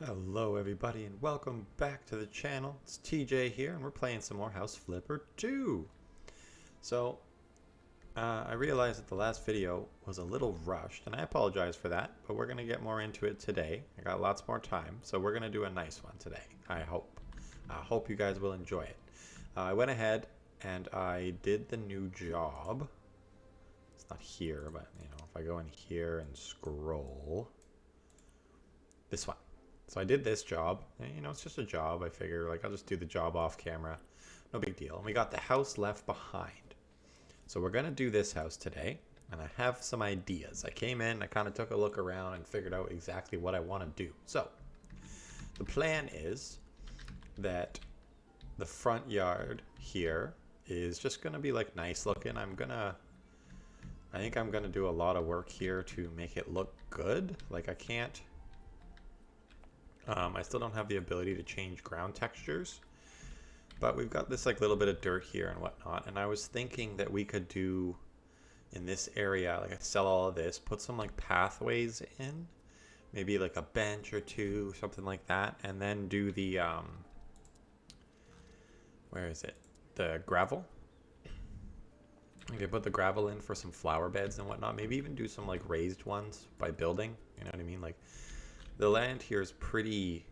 Hello everybody and welcome back to the channel. It's TJ here and we're playing some more House Flipper 2. So I realized that the last video was a little rushed and I apologize for that, but we're going to get more into it today. I got lots more time, so we're going to do a nice one today. I hope you guys will enjoy it. I went ahead and I did the new job. It's not here, but you know, if I go in here and scroll, this one. So I did this job, and, you know, it's just a job. I figure, like, I'll just do the job off camera. No big deal. And we got the house left behind. So we're going to do this house today, and I have some ideas. I came in, I kind of took a look around and figured out exactly what I want to do. So the plan is that the front yard here is just going to be, like, nice looking. I think I'm going to do a lot of work here to make it look good. Like, I can't... I still don't have the ability to change ground textures, but we've got this like little bit of dirt here and whatnot, and I was thinking that we could do in this area, like sell all of this, put some like pathways in, maybe like a bench or two, something like that, and then do the where is it, the gravel. Okay, put the gravel in for some flower beds and whatnot, maybe even do some like raised ones by building, you know what I mean? Like, the land here is pretty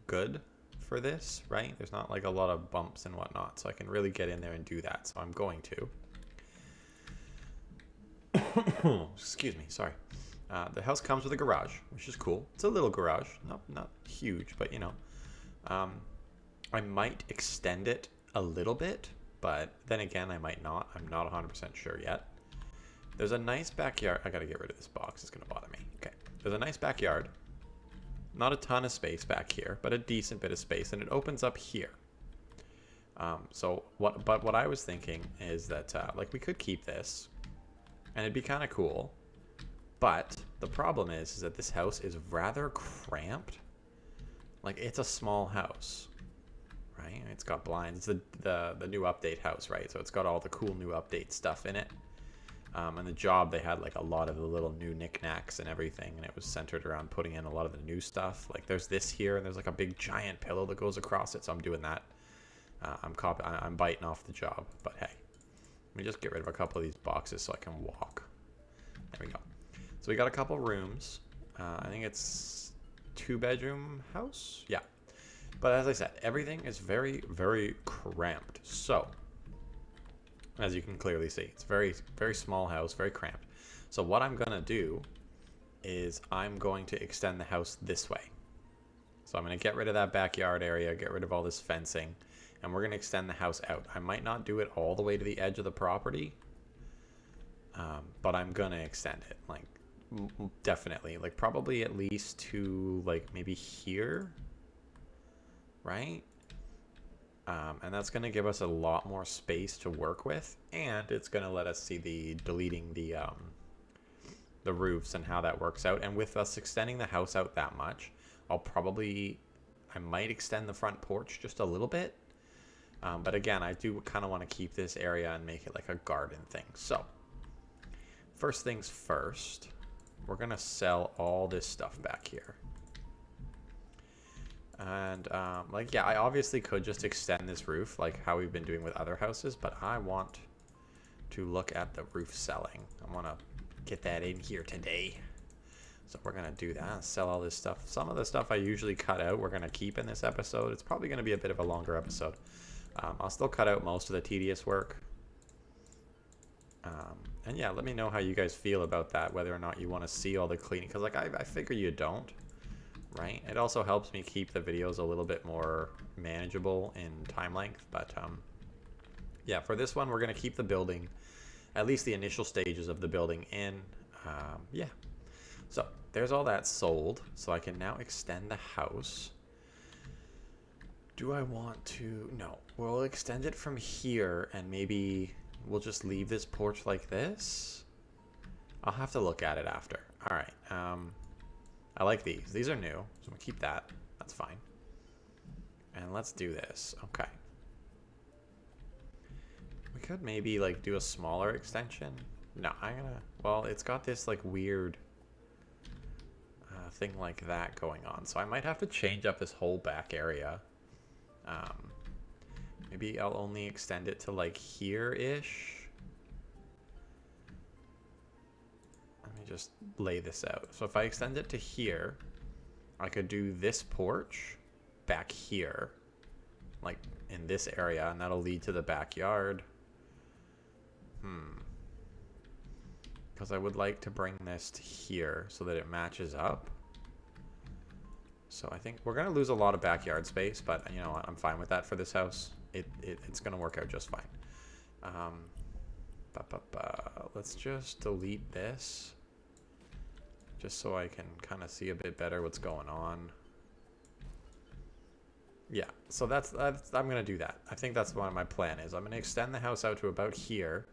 good for this, right? There's not like a lot of bumps and whatnot, so I can really get in there and do that. So I'm going to. Excuse me, sorry. The house comes with a garage, which is cool. It's a little garage, not huge, but you know. I might extend it a little bit, but then again, I might not. I'm not 100% sure yet. There's a nice backyard. I gotta get rid of this box. It's gonna bother me. Okay. There's a nice backyard. Not a ton of space back here, but a decent bit of space, and it opens up here. But what I was thinking is that like we could keep this, and it'd be kind of cool. But the problem is that this house is rather cramped. Like, it's a small house, right? It's got blinds. It's the new update house, right? So it's got all the cool new update stuff in it. And the job, they had like a lot of the little new knickknacks and everything, and it was centered around putting in a lot of the new stuff. Like, there's this here, and there's like a big giant pillow that goes across it, so I'm doing that. I'm biting off the job, but hey, let me just get rid of a couple of these boxes so I can walk. There we go. So we got a couple rooms. I think it's 2-bedroom house. Yeah, but as I said, everything is very, very cramped. So, as you can clearly see, it's very, very small house, very cramped. So what I'm going to do is I'm going to extend the house this way. So I'm going to get rid of that backyard area, get rid of all this fencing, and we're going to extend the house out. I might not do it all the way to the edge of the property, but I'm going to extend it, like, definitely. Like, probably at least to, like, maybe here, right? And that's going to give us a lot more space to work with, and it's going to let us see deleting the roofs and how that works out. And with us extending the house out that much, I might extend the front porch just a little bit. But again, I do kind of want to keep this area and make it like a garden thing. So first things first, we're going to sell all this stuff back here. And like, yeah, I obviously could just extend this roof like how we've been doing with other houses, but I want to look at the roof selling. I want to get that in here today. So we're going to do that, sell all this stuff. Some of the stuff I usually cut out, we're going to keep in this episode. It's probably going to be a bit of a longer episode. I'll still cut out most of the tedious work. And yeah, let me know how you guys feel about that, whether or not you want to see all the cleaning. Because like, I figure you don't. Right, it also helps me keep the videos a little bit more manageable in time length, but yeah, for this one we're going to keep the building, at least the initial stages of the building in. Yeah, so there's all that sold, so I can now extend the house. Do I want to? No, we'll extend it from here, and maybe we'll just leave this porch like this. I'll have to look at it after. All right. I like these. These are new, so I'm going to keep that. That's fine. And let's do this. Okay. We could maybe, like, do a smaller extension. No, I'm going to... Well, it's got this, like, weird... thing like that going on. So I might have to change up this whole back area. Maybe I'll only extend it to like here-ish. Let me just lay this out. So if I extend it to here, I could do this porch back here, like in this area, and that'll lead to the backyard. Because I would like to bring this to here so that it matches up. So I think we're going to lose a lot of backyard space, but you know what? I'm fine with that for this house. It's going to work out just fine. Let's just delete this. Just so I can kind of see a bit better what's going on. Yeah, so that's I'm going to do that. I think that's what my plan is. I'm going to extend the house out to about here.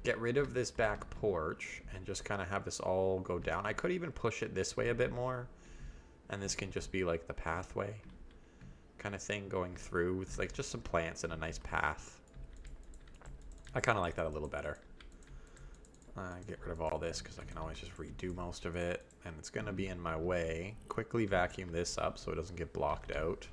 Get rid of this back porch and just kind of have this all go down. I could even push it this way a bit more. And this can just be like the pathway kind of thing going through with like just some plants and a nice path. I kind of like that a little better. Get rid of all this because I can always just redo most of it. And it's going to be in my way. Quickly vacuum this up so it doesn't get blocked out.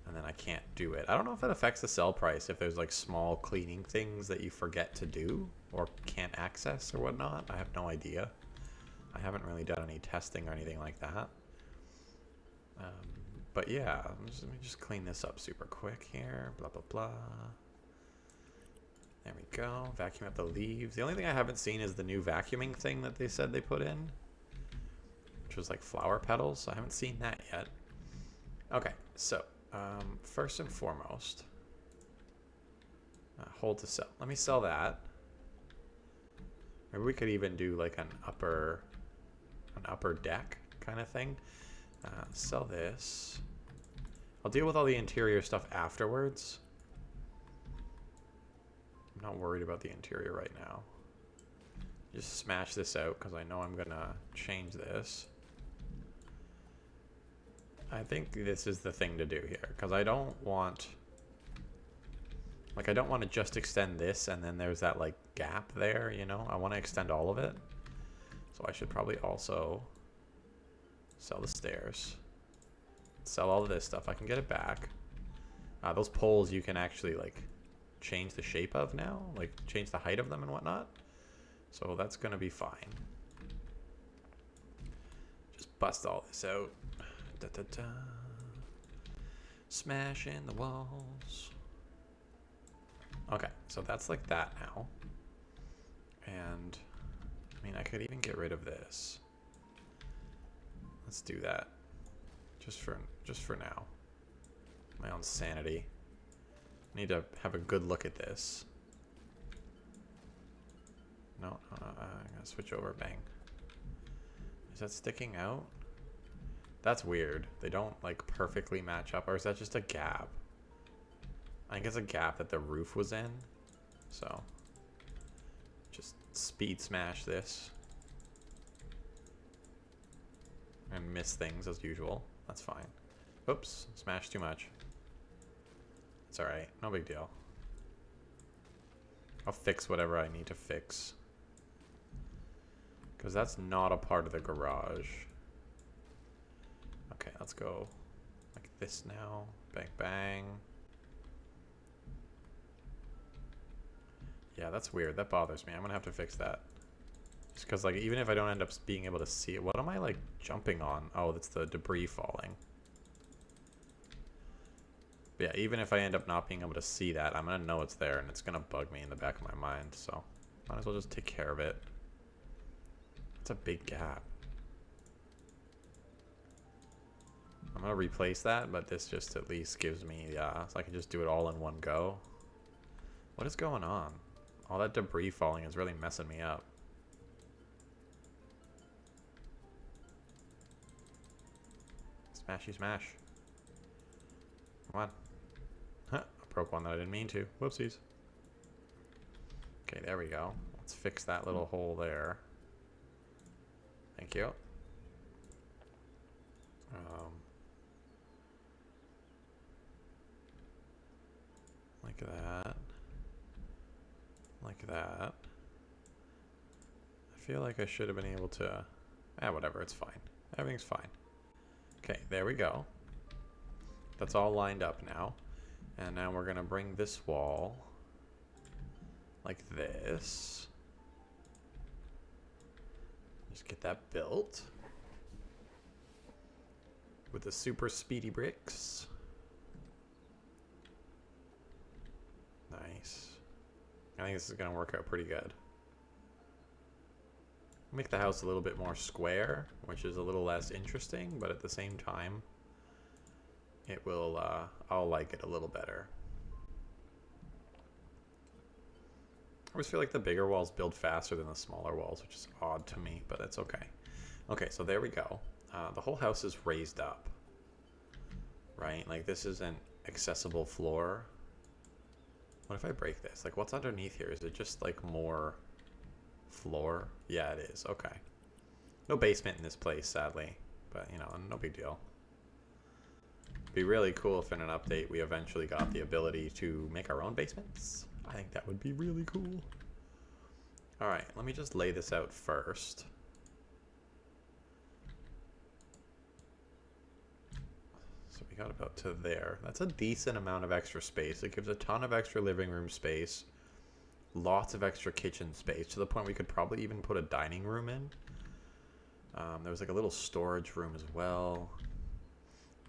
And then I can't do it. I don't know if that affects the sell price, if there's like small cleaning things that you forget to do or can't access or whatnot. I have no idea. I haven't really done any testing or anything like that. But yeah, let me just clean this up super quick here. Blah, blah, blah. There we go. Vacuum up the leaves. The only thing I haven't seen is the new vacuuming thing that they said they put in, which was like flower petals. I haven't seen that yet. Okay, so first and foremost, hold to sell. Let me sell that. Maybe we could even do like an upper deck kind of thing. Sell this. I'll deal with all the interior stuff afterwards. I'm not worried about the interior right now. Just smash this out because I know I'm gonna change this. I think this is the thing to do here because I don't want to just extend this and then there's that like gap there, you know. I want to extend all of it. So I should probably also sell the stairs. Sell all of this stuff. I can get it back. Those poles you can actually like change the shape of now, like change the height of them and whatnot. So that's going to be fine. Just bust all this out. Da, da, da. Smash in the walls. Okay, so that's like that now. And I mean, I could even get rid of this. Let's do that. Just for now. My own sanity. I need to have a good look at this. No, I'm gonna switch over. Bang. Is that sticking out? That's weird. They don't like perfectly match up, or is that just a gap? I think it's a gap that the roof was in. So just speed smash this. And miss things as usual. That's fine. Oops, smashed too much. It's alright, no big deal. I'll fix whatever I need to fix. Because that's not a part of the garage. Okay, let's go like this now. Bang, bang. Yeah, that's weird. That bothers me. I'm going to have to fix that. Just because, like, even if I don't end up being able to see it, what am I, like, jumping on? Oh, that's the debris falling. But yeah, even if I end up not being able to see that, I'm going to know it's there, and it's going to bug me in the back of my mind. So, might as well just take care of it. It's a big gap. I'm going to replace that, but this just at least gives me, so I can just do it all in one go. What is going on? All that debris falling is really messing me up. Smashy smash. Come on. Huh, I broke one that I didn't mean to. Whoopsies. Okay, there we go. Let's fix that little hole there. Thank you. Like that. Like that. I feel like I should have been able to... whatever, it's fine. Everything's fine. Okay, there we go. That's all lined up now. And now we're gonna bring this wall like this. Just get that built with the super speedy bricks. Nice. I think this is gonna work out pretty good. Make the house a little bit more square, which is a little less interesting, but at the same time, it will, I'll like it a little better. I always feel like the bigger walls build faster than the smaller walls, which is odd to me, but that's okay. Okay, so there we go. The whole house is raised up, right? Like, this is an accessible floor. What if I break this? Like, what's underneath here? Is it just, like, more floor? Yeah, it is. Okay. No basement in this place, sadly. But, you know, no big deal. It'd be really cool if in an update we eventually got the ability to make our own basements. I think that would be really cool. Alright, let me just lay this out first. So we got about to there. That's a decent amount of extra space. It gives a ton of extra living room space. Lots of extra kitchen space, to the point we could probably even put a dining room in. There was like a little storage room as well.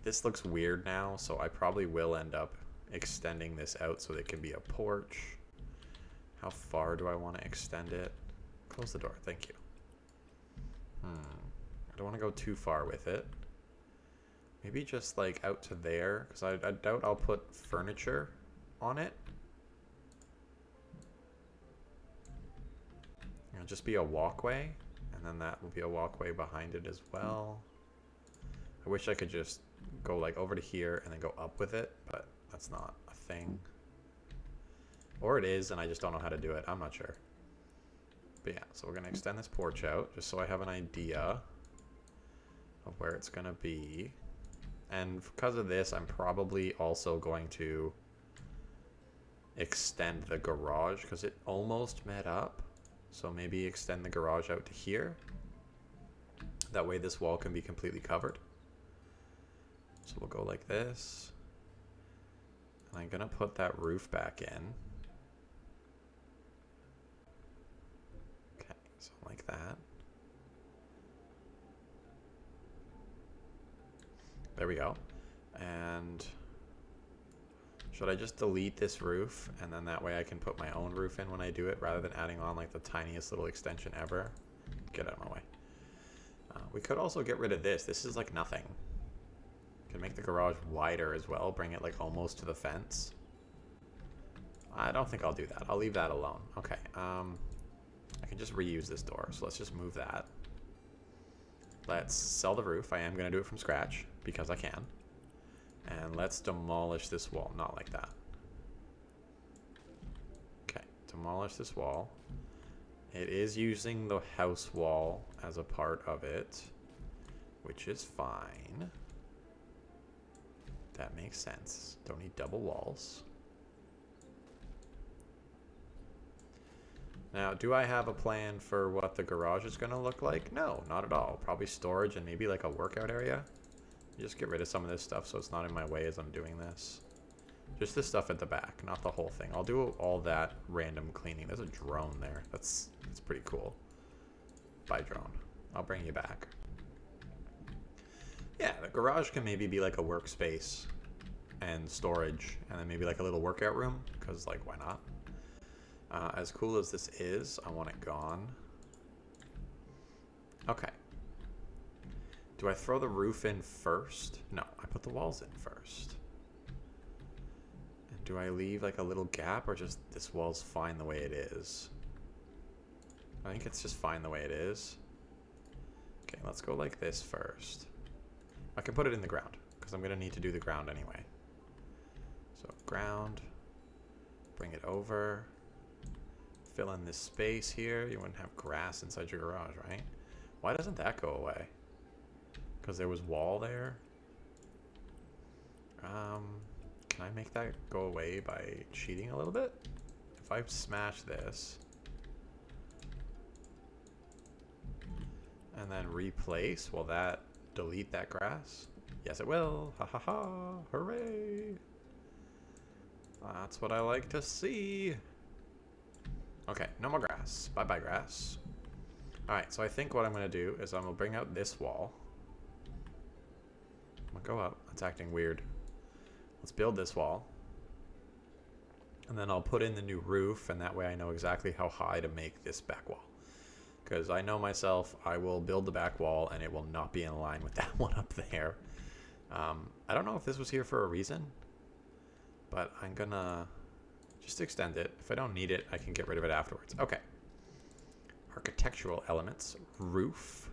This looks weird now, so I probably will end up extending this out so that it can be a porch. How far do I want to extend it? Close the door, thank you. I don't want to go too far with it. Maybe just like out to there, because I doubt I'll put furniture on it. It'll just be a walkway, and then that will be a walkway behind it as well. I wish I could just go like over to here and then go up with it, but that's not a thing. Or it is, and I just don't know how to do it. I'm not sure. But yeah, so we're going to extend this porch out, just so I have an idea of where it's going to be. And because of this, I'm probably also going to extend the garage, because it almost met up. So maybe extend the garage out to here. That way this wall can be completely covered. So we'll go like this. And I'm going to put that roof back in. Okay, so like that. There we go. And should I just delete this roof, and then that way I can put my own roof in when I do it, rather than adding on like the tiniest little extension ever? Get out of my way. We could also get rid of this. This is like nothing. Can make the garage wider as well, bring it like almost to the fence. I don't think I'll do that. I'll leave that alone. Okay, I can just reuse this door, so let's just move that. Let's sell the roof. I am going to do it from scratch, because I can. And let's demolish this wall. Not like that. Okay, demolish this wall. It is using the house wall as a part of it, which is fine. That makes sense. Don't need double walls. Now, do I have a plan for what the garage is going to look like? No, not at all. Probably storage and maybe like a workout area. Just get rid of some of this stuff so it's not in my way as I'm doing this. Just this stuff at the back, not the whole thing. I'll do all that random cleaning. There's a drone there. That's pretty cool. Bye, drone. I'll bring you back. Yeah, the garage can maybe be like a workspace and storage, and then maybe like a little workout room, because like, why not? As cool as this is, I want it gone. Okay. Do I throw the roof in first? No, I put the walls in first. And do I leave like a little gap, or just this wall's fine the way it is? I think it's just fine the way it is. Okay, let's go like this first. I can put it in the ground, because I'm going to need to do the ground anyway. So ground, bring it over, fill in this space here. You wouldn't have grass inside your garage, right? Why doesn't that go away? Because there was wall there. Can I make that go away by cheating a little bit? If I smash this and then replace, will that delete that grass? Yes, it will. Ha ha ha. Hooray. That's what I like to see. Okay, no more grass. Bye-bye, grass. Alright, so I think what I'm going to do is I'm going to bring out this wall. I'm going to go up. That's acting weird. Let's build this wall. And then I'll put in the new roof, and that way I know exactly how high to make this back wall. Because I know myself, I will build the back wall, and it will not be in line with that one up there. I don't know if this was here for a reason, but I'm going to just extend it. If I don't need it, I can get rid of it afterwards. Okay. Architectural elements. Roof.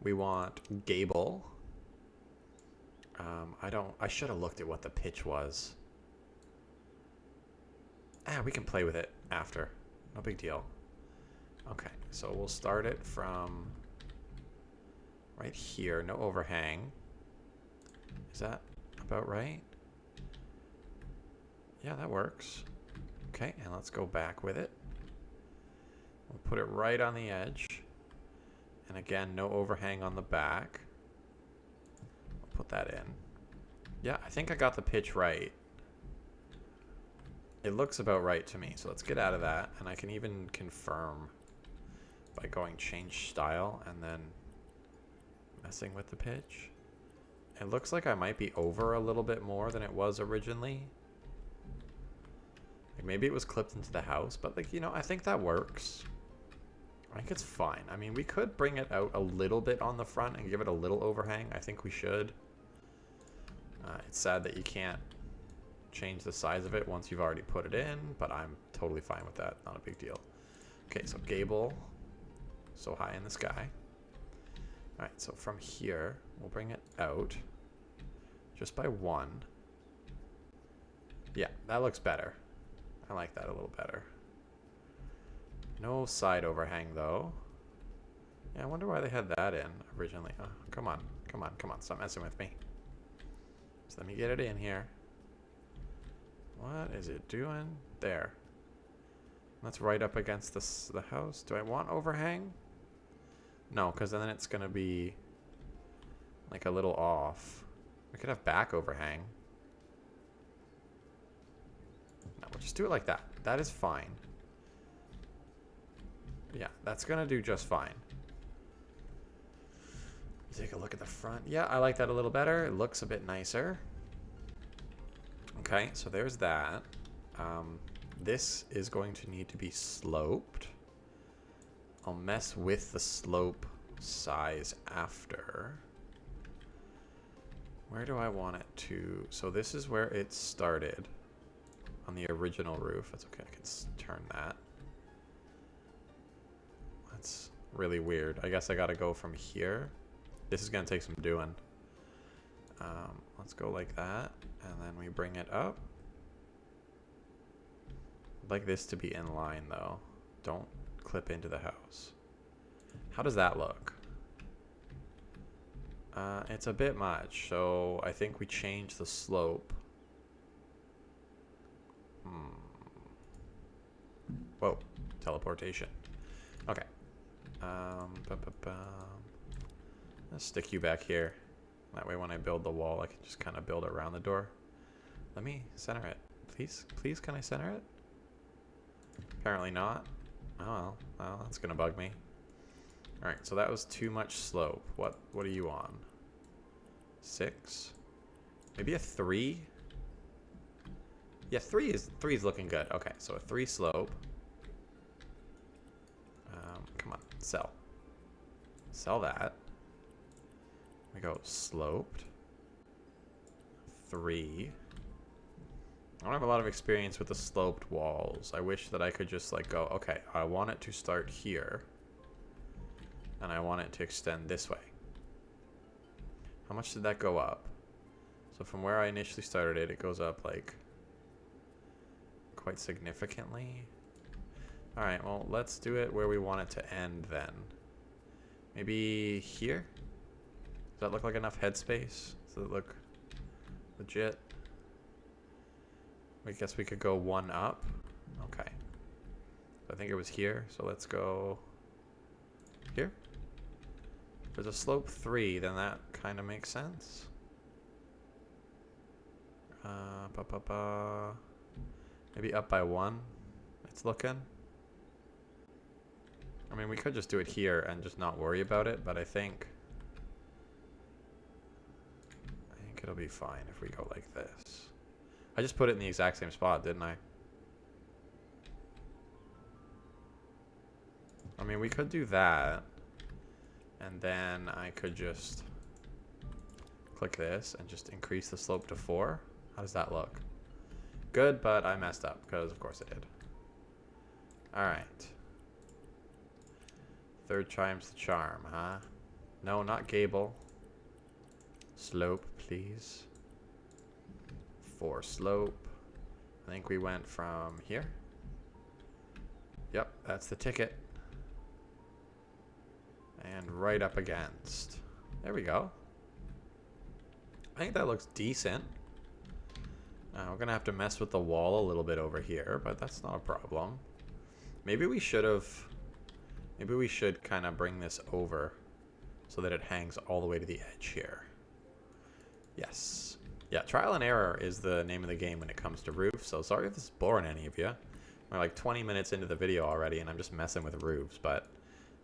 We want gable. I should have looked at what the pitch was. We can play with it after. No big deal. Okay, so we'll start it from right here. No overhang. Is that about right? Yeah, that works. Okay, and let's go back with it. We'll put it right on the edge. And again, no overhang on the back. I'll put that in. Yeah, I think I got the pitch right. It looks about right to me, so let's get out of that. And I can even confirm by going change style and then messing with the pitch. It looks like I might be over a little bit more than it was originally. Like maybe it was clipped into the house, but like, you know, I think that works. I think it's fine. I mean, we could bring it out a little bit on the front and give it a little overhang. I think we should. It's sad that you can't change the size of it once you've already put it in, but I'm totally fine with that. Not a big deal. Okay, so gable, so high in the sky. All right, so from here, we'll bring it out just by one. Yeah, that looks better. I like that a little better. No side overhang, though. Yeah, I wonder why they had that in originally. Oh, come on, come on, come on. Stop messing with me. Just let me get it in here. What is it doing? There. That's right up against the house. Do I want overhang? No, because then it's going to be like a little off. We could have back overhang. No, we'll just do it like that. That is fine. Yeah, that's going to do just fine. Take a look at the front. Yeah, I like that a little better. It looks a bit nicer. Okay, so there's that. This is going to need to be sloped. I'll mess with the slope size after. Where do I want it to? So this is where it started on the original roof. That's okay, I can turn that. That's really weird. I guess I gotta go from here. This is gonna take some doing. Let's go like that, and then we bring it up. I'd like this to be in line though. Don't clip into the house. How does that look? It's a bit much, so I think we change the slope. Whoa, teleportation. Okay. Let's stick you back here. That way when I build the wall, I can just kind of build around the door. Let me center it. Please, please, can I center it? Apparently not. Oh, well, that's going to bug me. All right, so that was too much slope. What are you on? 6? Maybe a 3? Yeah, 3 is looking good. Okay, so a 3 slope. Come on, sell. Sell that. We go sloped. 3. I don't have a lot of experience with the sloped walls. I wish that I could just like go, okay, I want it to start here. And I want it to extend this way. How much did that go up? So from where I initially started it, it goes up like quite significantly. All right, well, let's do it where we want it to end then. Maybe here? Does that look like enough headspace? Does it look legit? I guess we could go 1 up. Okay. I think it was here, so let's go here. there's a slope 3, then that kind of makes sense. Maybe up by 1, it's looking. I mean, we could just do it here and just not worry about it, but I think it'll be fine if we go like this. I just put it in the exact same spot, didn't I? I mean, we could do that, and then I could just click this and just increase the slope to 4. How does that look? Good, but I messed up, because of course I did. Alright. Third time's the charm, huh? No, not gable. Slope, please. 4 slope. I think we went from here. Yep, that's the ticket. And right up against. There we go. I think that looks decent. We're going to have to mess with the wall a little bit over here, but that's not a problem. Maybe we should kind of bring this over so that it hangs all the way to the edge here. Yes. Yeah, trial and error is the name of the game when it comes to roofs, so sorry if this is boring any of you. We're like 20 minutes into the video already, and I'm just messing with roofs, but,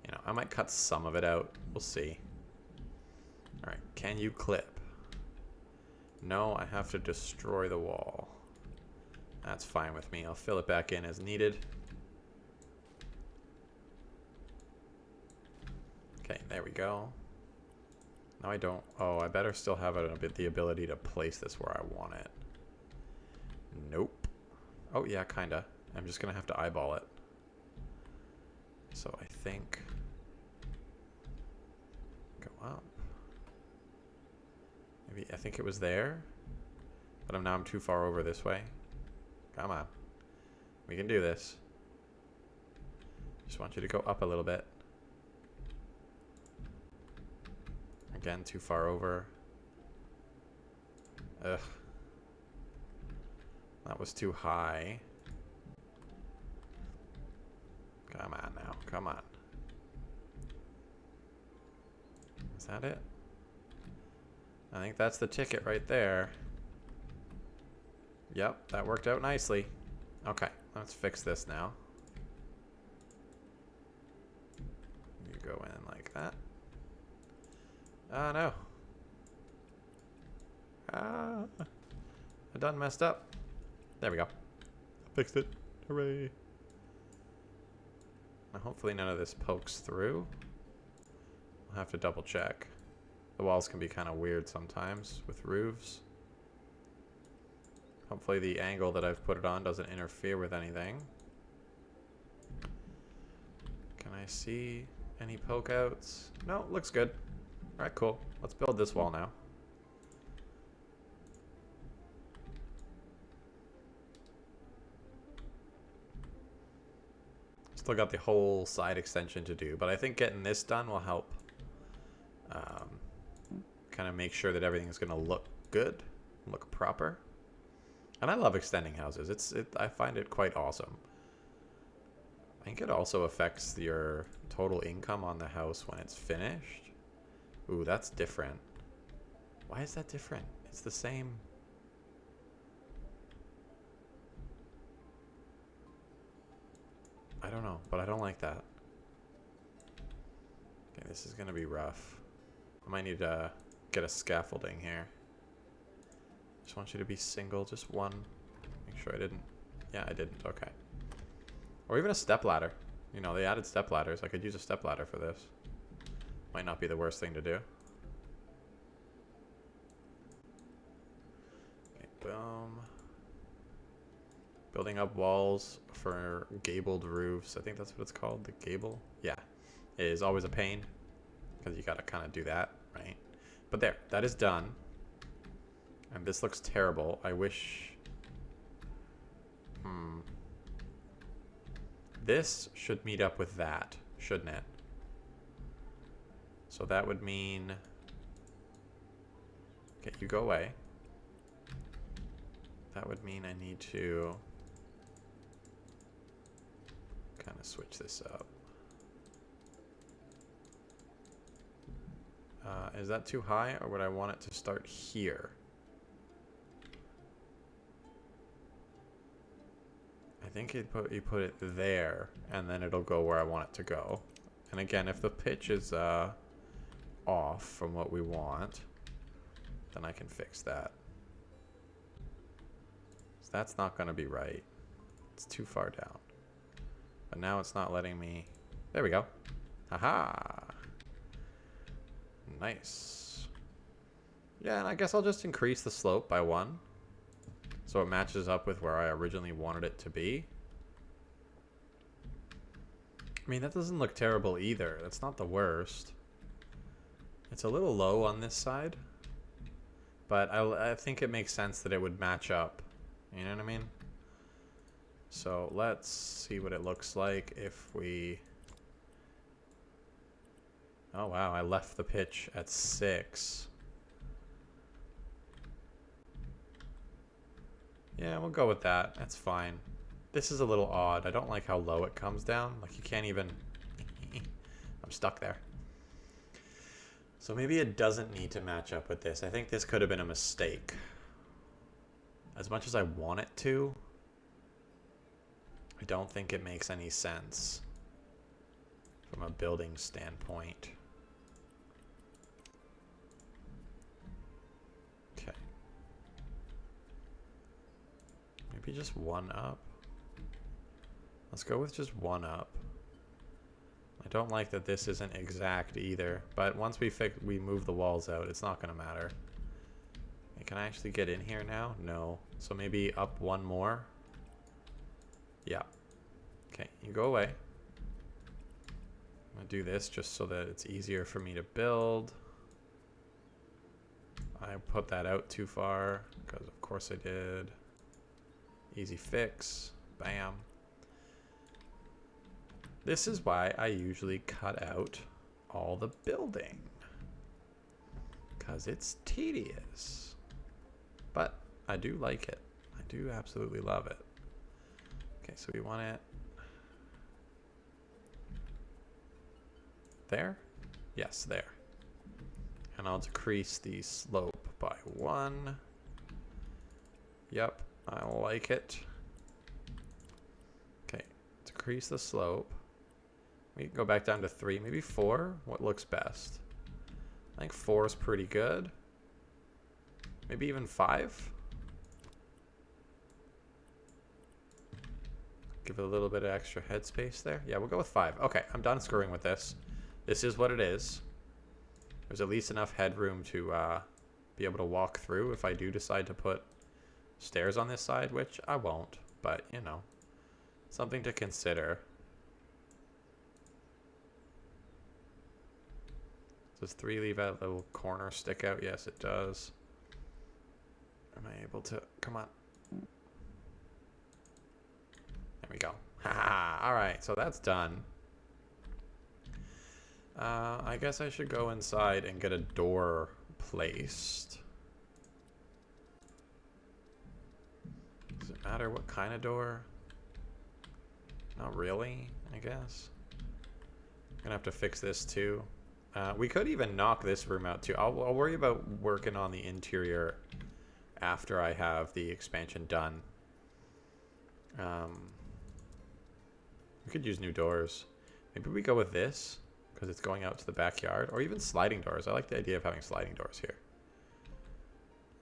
you know, I might cut some of it out. We'll see. All right, can you clip? No, I have to destroy the wall. That's fine with me. I'll fill it back in as needed. Okay, there we go. No, I don't. Oh, I better still have the ability to place this where I want it. Nope. Oh, yeah, kinda. I'm just gonna have to eyeball it. So I think... Go up. Maybe, I think it was there. But I'm too far over this way. Come on. We can do this. Just want you to go up a little bit. Again, too far over. Ugh. That was too high. Come on now. Come on. Is that it? I think that's the ticket right there. Yep, that worked out nicely. Okay, let's fix this now. You go in like that. Ah, no. Ah, I done messed up. There we go. Fixed it. Hooray. Now hopefully none of this pokes through. I'll have to double check. The walls can be kind of weird sometimes with roofs. Hopefully the angle that I've put it on doesn't interfere with anything. Can I see any poke outs? No, looks good. Alright, cool. Let's build this wall now. Still got the whole side extension to do, but I think getting this done will help kind of make sure that everything's going to look good, look proper. And I love extending houses. I find it quite awesome. I think it also affects your total income on the house when it's finished. Ooh, that's different. Why is that different? It's the same. I don't know, but I don't like that. Okay, this is going to be rough. I might need to get a scaffolding here. Just want you to be single, just one. Make sure I didn't. Yeah, I didn't. Okay. Or even a step ladder. You know, they added step ladders. I could use a step ladder for this. Might not be the worst thing to do. Okay, boom. Building up walls for gabled roofs. I think that's what it's called. The gable. Yeah. It is always a pain. Because you got to kind of do that, right? But there. That is done. And this looks terrible. I wish... This should meet up with that, shouldn't it? So that would mean... Okay, you go away. That would mean I need to... kind of switch this up. Is that too high, or would I want it to start here? I think you put it there, and then it'll go where I want it to go. And again, if the pitch is off from what we want, then I can fix that. So that's not going to be right. It's too far down. But now it's not letting me... There we go. Haha! Nice. Yeah, and I guess I'll just increase the slope by 1. So it matches up with where I originally wanted it to be. I mean, that doesn't look terrible either. That's not the worst. It's a little low on this side. But I think it makes sense that it would match up. You know what I mean? So let's see what it looks like if we... Oh wow, I left the pitch at 6. Yeah, we'll go with that. That's fine. This is a little odd. I don't like how low it comes down. Like, you can't even... I'm stuck there. So maybe it doesn't need to match up with this. I think this could have been a mistake. As much as I want it to, I don't think it makes any sense from a building standpoint. Okay. Maybe just 1 up. Let's go with just 1 up. I don't like that this isn't exact either, but once we move the walls out, it's not going to matter. Hey, can I actually get in here now? No. So maybe up 1 more. Yeah. Okay, you go away. I'm going to do this just so that it's easier for me to build. I put that out too far, because of course I did. Easy fix. Bam. This is why I usually cut out all the building. Because it's tedious. But I do like it. I do absolutely love it. Okay, so we want it there? Yes, there. And I'll decrease the slope by 1. Yep, I like it. Okay, decrease the slope. We can go back down to 3, maybe 4. What looks best? I think 4 is pretty good. Maybe even 5. Give it a little bit of extra headspace there. Yeah, we'll go with 5. Okay, I'm done screwing with this. This is what it is. There's at least enough headroom to be able to walk through if I do decide to put stairs on this side, which I won't. But, you know, something to consider. Does 3 leave that little corner stick out? Yes, it does. Am I able to... Come on. There we go. Haha. Alright, so that's done. I guess I should go inside and get a door placed. Does it matter what kind of door? Not really, I guess. I'm gonna have to fix this too. We could even knock this room out too. I'll worry about working on the interior after I have the expansion done. We could use new doors. Maybe we go with this because it's going out to the backyard, or even sliding doors. I like the idea of having sliding doors here.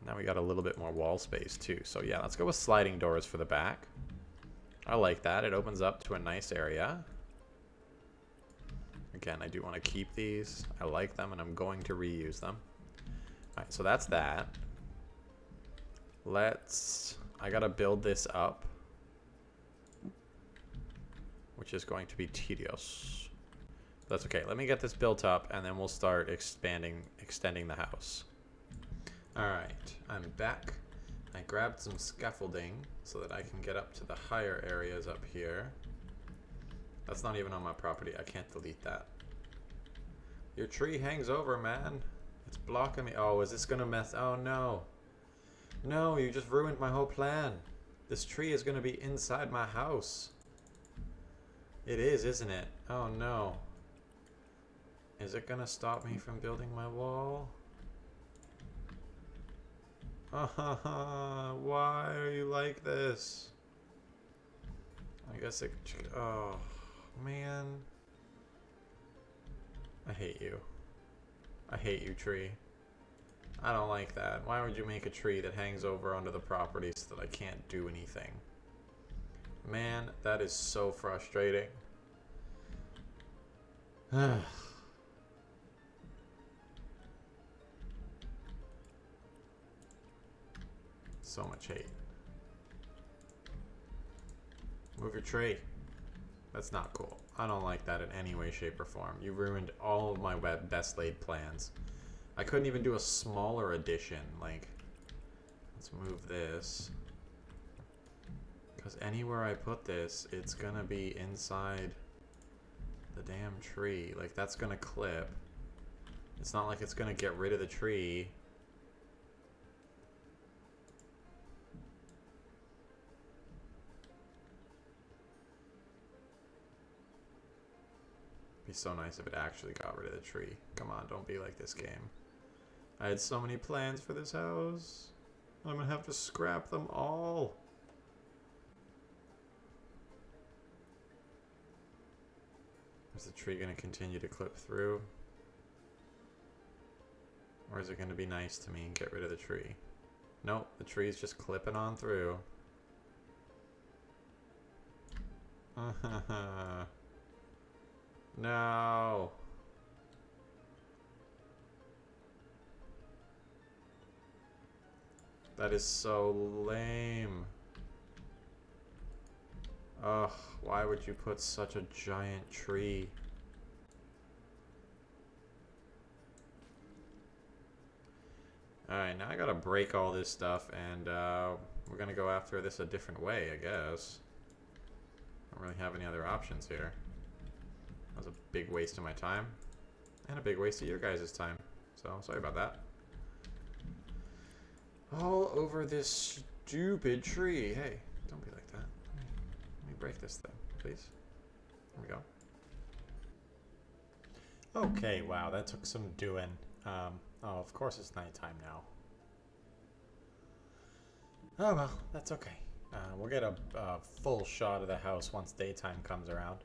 Now we got a little bit more wall space too. So yeah, let's go with sliding doors for the back. I like that. It opens up to a nice area. Again, I do want to keep these. I like them, and I'm going to reuse them. All right, so that's that. I gotta build this up, which is going to be tedious. That's okay. Let me get this built up, and then we'll start extending the house. All right, I'm back. I grabbed some scaffolding so that I can get up to the higher areas up here. That's not even on my property. I can't delete that. Your tree hangs over, man. It's blocking me. Oh, is this gonna mess? Oh no. No, you just ruined my whole plan. This tree is gonna be inside my house. It is, isn't it? Oh no. Is it gonna stop me from building my wall? Why are you like this? I guess it... Oh, man. I hate you. I hate you, tree. I don't like that. Why would you make a tree that hangs over onto the property so that I can't do anything? Man, that is so frustrating. So much hate. Move your tree. That's not cool. I don't like that in any way, shape, or form. You ruined all of my best laid plans. I couldn't even do a smaller addition. Like, let's move this. Because anywhere I put this, it's gonna be inside the damn tree. Like, that's gonna clip. It's not like it's gonna get rid of the tree. Be so nice if it actually got rid of the tree. Come on, don't be like this game. I had so many plans for this house. I'm gonna have to scrap them all. Is the tree gonna continue to clip through? Or is it gonna be nice to me and get rid of the tree? Nope, the tree's just clipping on through. No. That is so lame. Ugh, why would you put such a giant tree? Alright, now I gotta break all this stuff and we're gonna go after this a different way, I guess. I don't really have any other options here. That was a big waste of my time. And a big waste of your guys' time. So, sorry about that. All over this stupid tree. Hey, don't be like that. Let me break this thing, please. There we go. Okay, wow, that took some doing. Oh, of course it's nighttime now. Oh, well, that's okay. We'll get a full shot of the house once daytime comes around.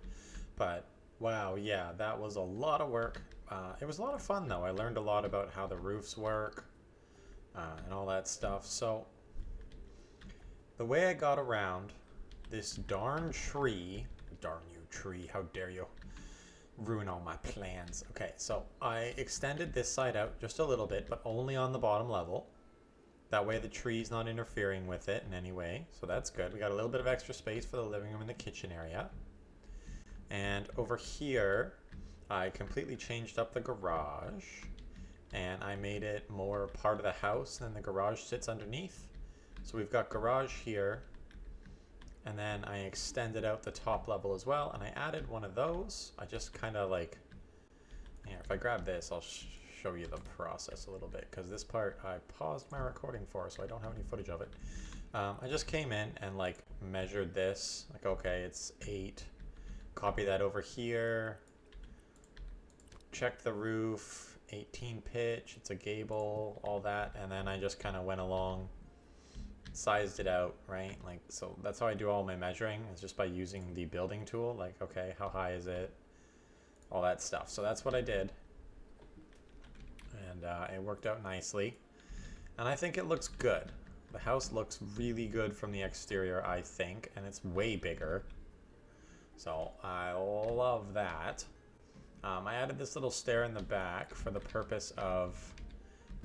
But, wow, yeah, that was a lot of work. It was a lot of fun, though. I learned a lot about how the roofs work and all that stuff. So, the way I got around this darn tree... Darn you, tree. How dare you ruin all my plans. Okay, so I extended this side out just a little bit, but only on the bottom level. That way the tree's not interfering with it in any way. So that's good. We got a little bit of extra space for the living room and the kitchen area. And over here, I completely changed up the garage. And I made it more part of the house, and the garage sits underneath. So we've got garage here. And then I extended out the top level as well, and I added one of those. I just kind of like, here, if I grab this, I'll show you the process a little bit, because this part I paused my recording for, so I don't have any footage of it. I just came in and like measured this, like, okay, it's 8. Copy that over here. Check the roof, 18 pitch, it's a gable, all that, and then I just kind of went along, sized it out, right? Like, so that's how I do all my measuring, is just by using the building tool. Like, okay, how high is it? All that stuff. So that's what I did. And it worked out nicely. And I think it looks good. The house looks really good from the exterior, I think. And it's way bigger. So I love that. I added this little stair in the back for the purpose of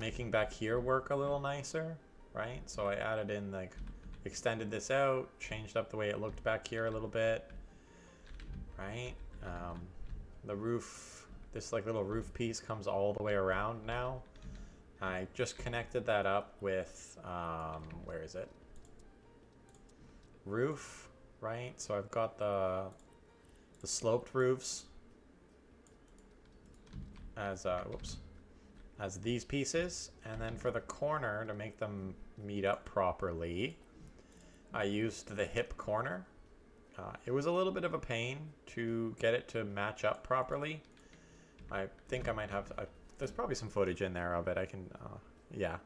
making back here work a little nicer. Right, so I added in, like, extended this out, changed up the way it looked back here a little bit, right? The roof, this like little roof piece comes all the way around now. I just connected that up with, where is it? Roof, right? So I've got the sloped roofs as, whoops. As these pieces, and then for the corner, to make them meet up properly, I used the hip corner. It was a little bit of a pain to get it to match up properly, I think I might have, there's probably some footage in there of it. I can, yeah.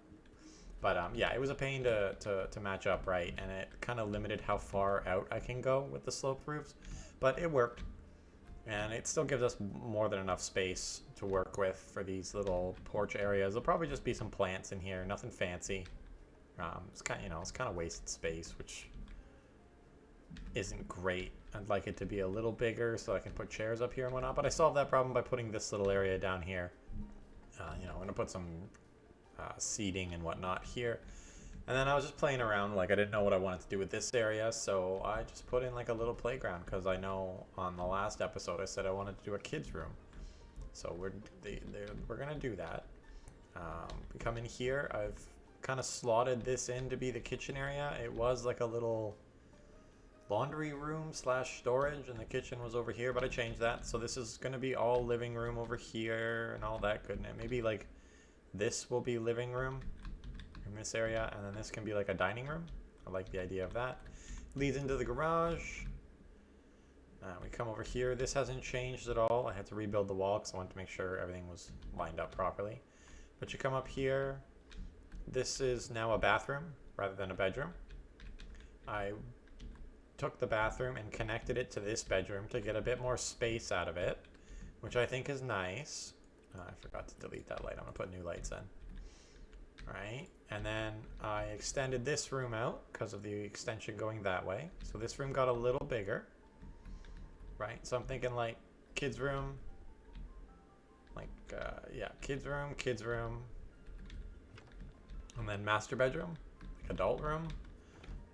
But yeah, it was a pain to match up right, and it kind of limited how far out I can go with the sloped roofs. But it worked, and it still gives us more than enough space to work with for these little porch areas. There'll probably just be some plants in here, nothing fancy. It's kind of, it's kind of wasted space, which isn't great. I'd like it to be a little bigger so I can put chairs up here and whatnot. But I solved that problem by putting this little area down here. I'm gonna put some seating and whatnot here. And then I was just playing around, like I didn't know what I wanted to do with this area, so I just put in like a little playground because I know on the last episode I said I wanted to do a kids room. So we're gonna do that. We come in here. I've kind of slotted this in to be the kitchen area. It was like a little laundry room slash storage, and the kitchen was over here, but I changed that. So this is gonna be all living room over here and all that goodness. Maybe like this will be living room in this area, and then this can be like a dining room. I like the idea of that. Leads into the garage. We come over here. This hasn't changed at all. I had to rebuild the wall because I wanted to make sure everything was lined up properly. But you come up here. This is now a bathroom rather than a bedroom. I took the bathroom and connected it to this bedroom to get a bit more space out of it, which I think is nice. I forgot to delete that light. I'm going to put new lights in. Right, and then I extended this room out because of the extension going that way. So this room got a little bigger. Right, so I'm thinking like kids room. Like, yeah, kids room. And then master bedroom, like adult room.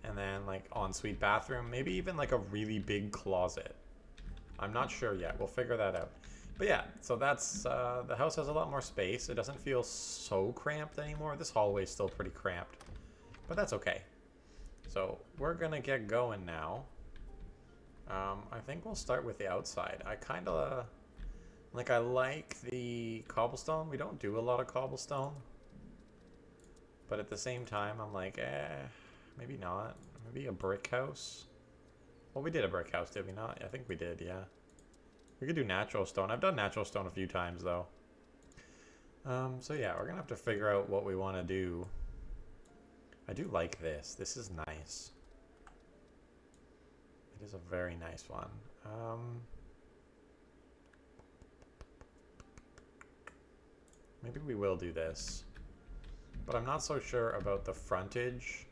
And then like ensuite bathroom. Maybe even like a really big closet. I'm not sure yet. We'll figure that out. But yeah, so that's, the house has a lot more space. It doesn't feel so cramped anymore. This hallway is still pretty cramped, but that's okay. So we're gonna get going now. I think we'll start with the outside. I kind of, like, I like the cobblestone. We don't do a lot of cobblestone. But at the same time, I'm like, maybe not. Maybe a brick house. Well, we did a brick house, did we not? I think we did, yeah. We could do natural stone. I've done natural stone a few times, though. So yeah, we're gonna have to figure out what we want to do. I do like this. This is nice. It is a very nice one. Maybe we will do this. But I'm not so sure about the frontage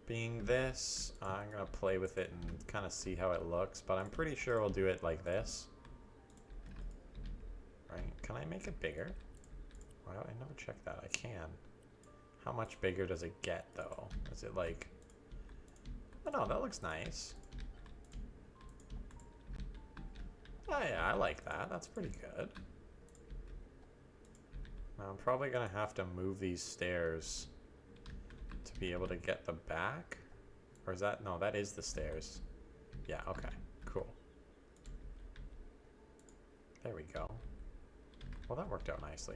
being this. I'm gonna play with it and kind of see how it looks, but I'm pretty sure we'll do it like this. Right, can I make it bigger? Well, I never checked that. I can. How much bigger does it get though? Is it like, oh no, that looks nice. Oh yeah, I like that. That's pretty good. Now, I'm probably gonna have to move these stairs to be able to get the back. Or is that, no, that is the stairs. Yeah, okay, cool. There we go. Well, that worked out nicely.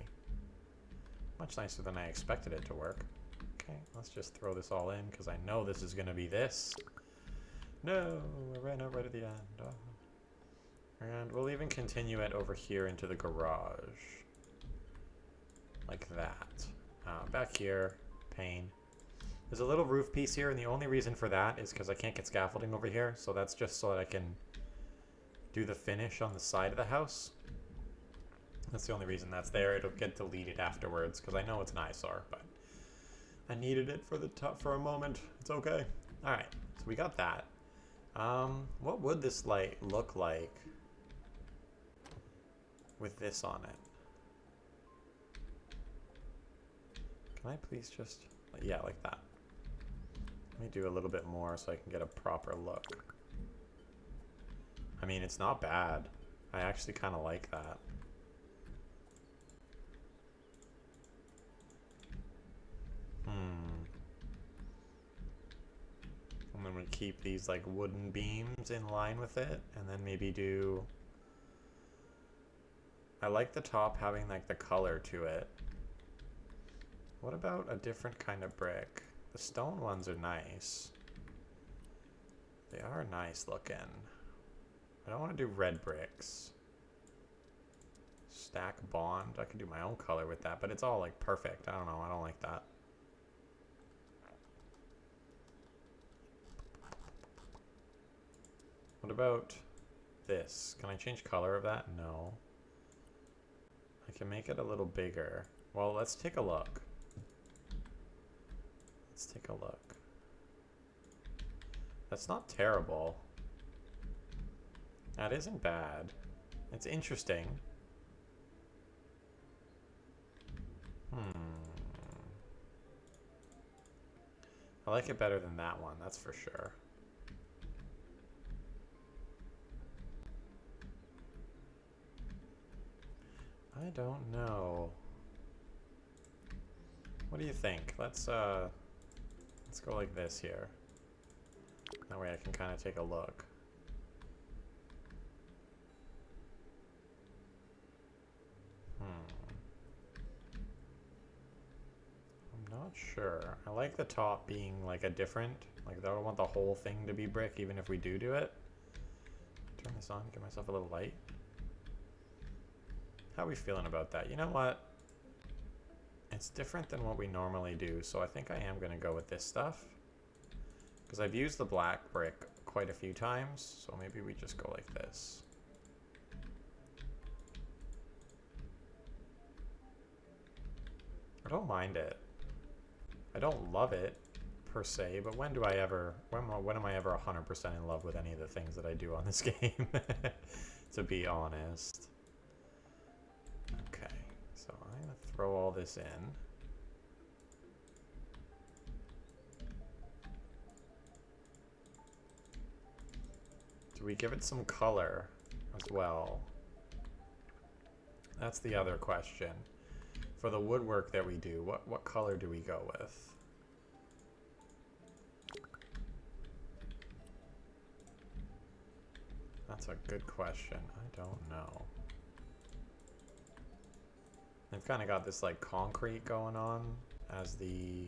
Much nicer than I expected it to work. Okay, let's just throw this all in because I know this is gonna be this. No, I ran out right at the end. Oh. And we'll even continue it over here into the garage. Like that. Back here, pane. There's a little roof piece here, and the only reason for that is because I can't get scaffolding over here, so that's just so that I can do the finish on the side of the house. That's the only reason that's there. It'll get deleted afterwards, because I know it's an eyesore, but I needed it for the for a moment. It's okay. Alright, so we got that. What would this light look like with this on it? Can I please just, yeah, like that. Let me do a little bit more so I can get a proper look. I mean, it's not bad. I actually kind of like that. And then we keep these like wooden beams in line with it, and then maybe do, I like the top having like the color to it. What about a different kind of brick? The stone ones are nice. They are nice looking. I don't want to do red bricks. Stack bond. I could do my own color with that, but it's all like perfect. I don't know. I don't like that. What about this? Can I change color of that? No. I can make it a little bigger. Well, let's take a look. Let's take a look. That's not terrible. That isn't bad. It's interesting. I like it better than that one, that's for sure. I don't know. What do you think? Let's go like this here. That way I can kind of take a look. I'm not sure. I like the top being like a different, like I don't want the whole thing to be brick even if we do it. Turn this on, give myself a little light. How are we feeling about that? You know what? It's different than what we normally do, so I think I am going to go with this stuff. Because I've used the black brick quite a few times, so maybe we just go like this. I don't mind it. I don't love it, per se, but when am I ever 100% in love with any of the things that I do on this game? To be honest. Okay, so I'm going to throw all this in. Do we give it some color as well? That's the other question. For the woodwork that we do, what color do we go with? That's a good question. I don't know. They've kind of got this like concrete going on as the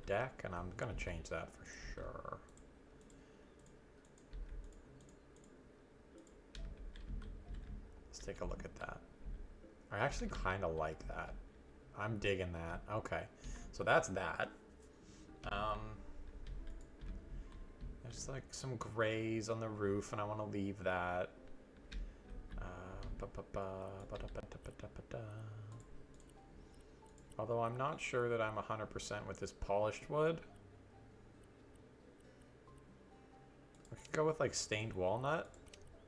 deck, and I'm gonna change that for sure. Let's take a look at that. I actually kind of like that. I'm digging that. Okay, so that's that. There's like some grays on the roof, and I want to leave that. Although I'm not sure that I'm 100% with this polished wood. We could go with like stained walnut,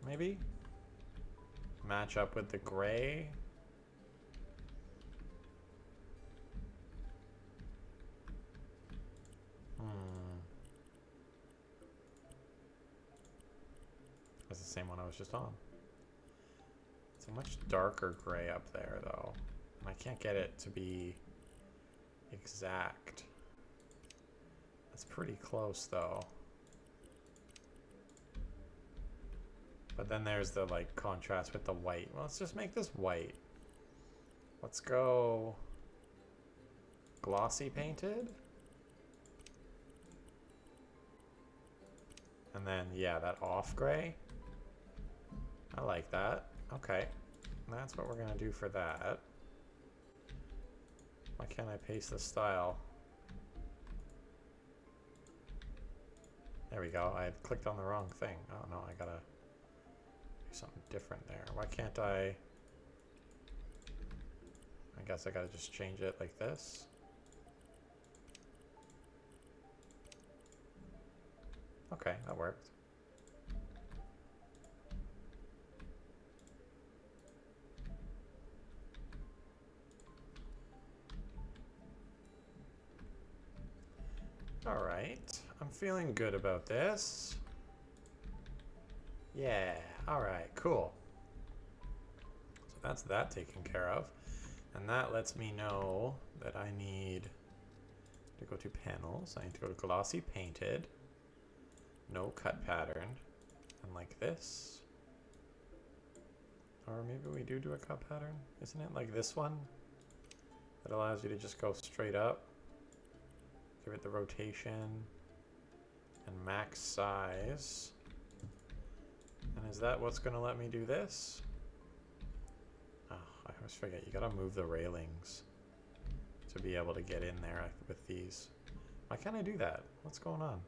maybe? Match up with the gray. That's the same one I was just on. It's a much darker gray up there, though. And I can't get it to be exact. That's pretty close, though. But then there's the, like, contrast with the white. Well, let's just make this white. Let's go glossy painted. And then, yeah, that off gray. I like that. Okay. That's what we're going to do for that. Why can't I paste the style? There we go. I had clicked on the wrong thing. Oh no, I gotta do something different there. Why can't I guess I gotta just change it like this. Okay, that worked. All right, I'm feeling good about this. Yeah, all right, cool. So that's that taken care of. And that lets me know that I need to go to panels. I need to go to glossy painted, no cut pattern, and like this. Or maybe we do a cut pattern. Isn't it like this one that allows you to just go straight up? Give it the rotation and max size. And is that what's going to let me do this? I always forget, you gotta move the railings to be able to get in there with these. Why can't I do that? What's going on?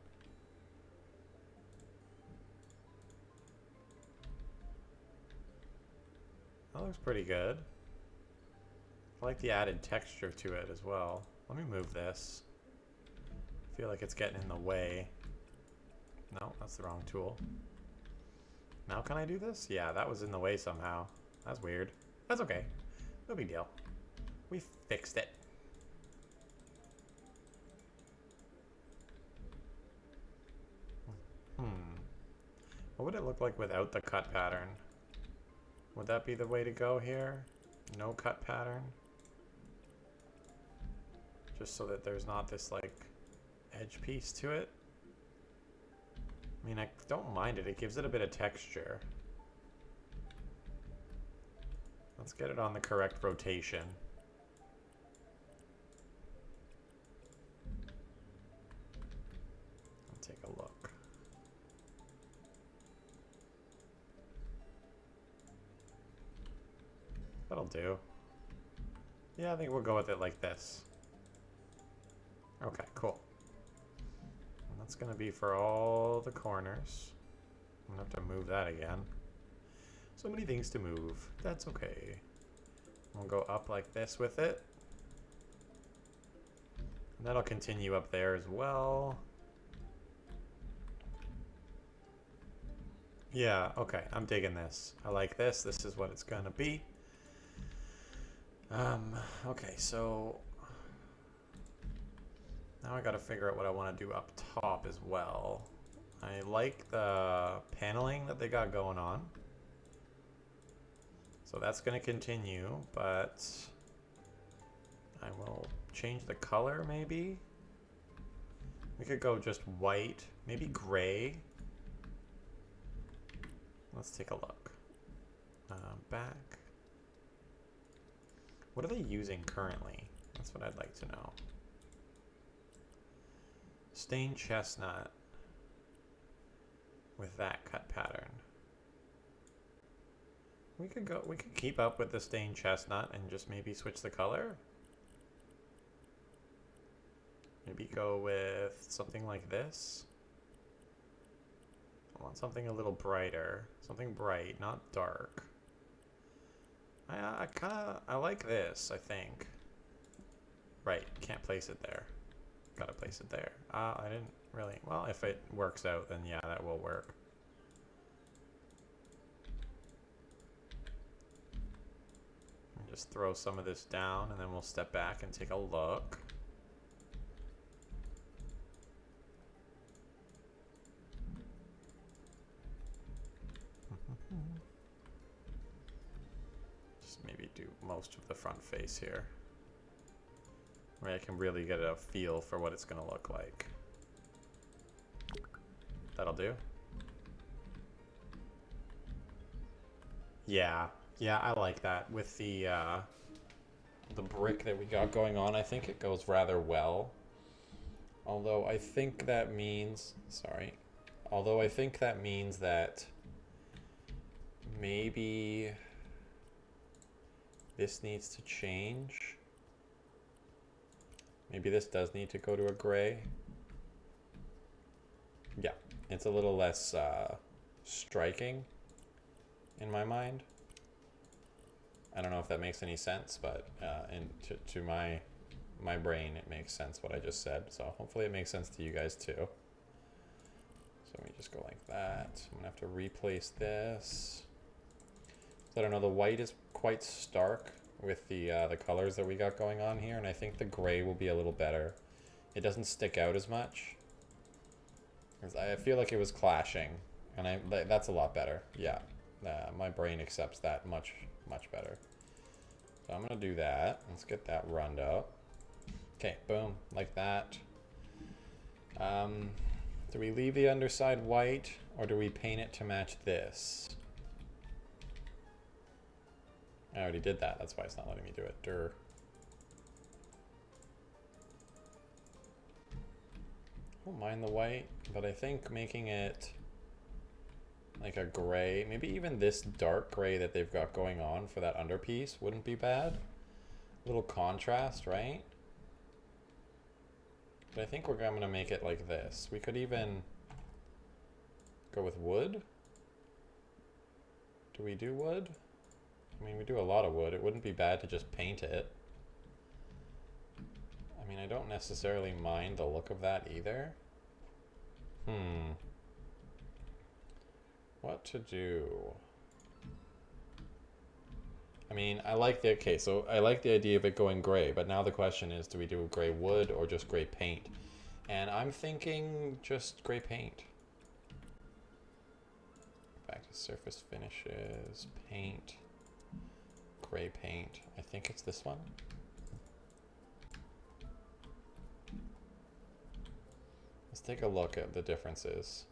That looks pretty good. I like the added texture to it as well. Let me move this. I feel like it's getting in the way. No, that's the wrong tool. Now can I do this? Yeah, that was in the way somehow. That's weird. That's okay. No big deal. We fixed it. What would it look like without the cut pattern? Would that be the way to go here? No cut pattern? Just so that there's not this, like, edge piece to it? I mean, I don't mind it. It gives it a bit of texture. Let's get it on the correct rotation. I'll take a look. That'll do. Yeah, I think we'll go with it like this. Okay, cool. And that's gonna be for all the corners. I'm gonna have to move that again. So many things to move. That's okay. We'll go up like this with it. And that'll continue up there as well. Yeah, okay, I'm digging this. I like this. This is what it's gonna be. Okay, so now I gotta figure out what I want to do up top as well. I like the paneling that they got going on. So that's gonna continue, but I will change the color maybe. We could go just white, maybe gray. Let's take a look. Back. What are they using currently? That's what I'd like to know. Stained chestnut with that cut pattern. We could keep up with the stained chestnut and just maybe switch the color. Maybe go with something like this. I want something a little brighter. Something bright, not dark. I like this, I think. Right, can't place it there. Gotta place it there. I didn't really, well, if it works out, then yeah, that will work. Just throw some of this down and then we'll step back and take a look. Just maybe do most of the front face here, where I can really get a feel for what it's gonna look like. That'll do. Yeah, I like that with the brick that we got going on. I think it goes rather well. Although I think that means, although I think that means that maybe this needs to change. Maybe this does need to go to a gray. Yeah, it's a little less striking in my mind. I don't know if that makes any sense, but to my brain, it makes sense what I just said. So hopefully it makes sense to you guys too. So let me just go like that. I'm gonna have to replace this. So I don't know, the white is quite stark with the colors that we got going on here, and I think the gray will be a little better. It doesn't stick out as much. I feel like it was clashing, and that's a lot better. Yeah, my brain accepts that much better. So I'm gonna do that. Let's get that runned out. Okay, boom, like that. Do we leave the underside white, or do we paint it to match this? I already did that. That's why it's not letting me do it. Durr. I don't mind the white, but I think making it Like a gray, maybe even this dark gray that they've got going on for that underpiece wouldn't be bad. A little contrast, right? But I think I'm going to make it like this. We could even go with wood. Do we do wood? I mean, we do a lot of wood. It wouldn't be bad to just paint it. I mean, I don't necessarily mind the look of that either. What to do? I mean, I like the, okay, so I like the idea of it going gray, but now the question is, do we do gray wood or just gray paint? And I'm thinking just gray paint. Back to surface finishes, paint, gray paint. I think it's this one. Let's take a look at the differences.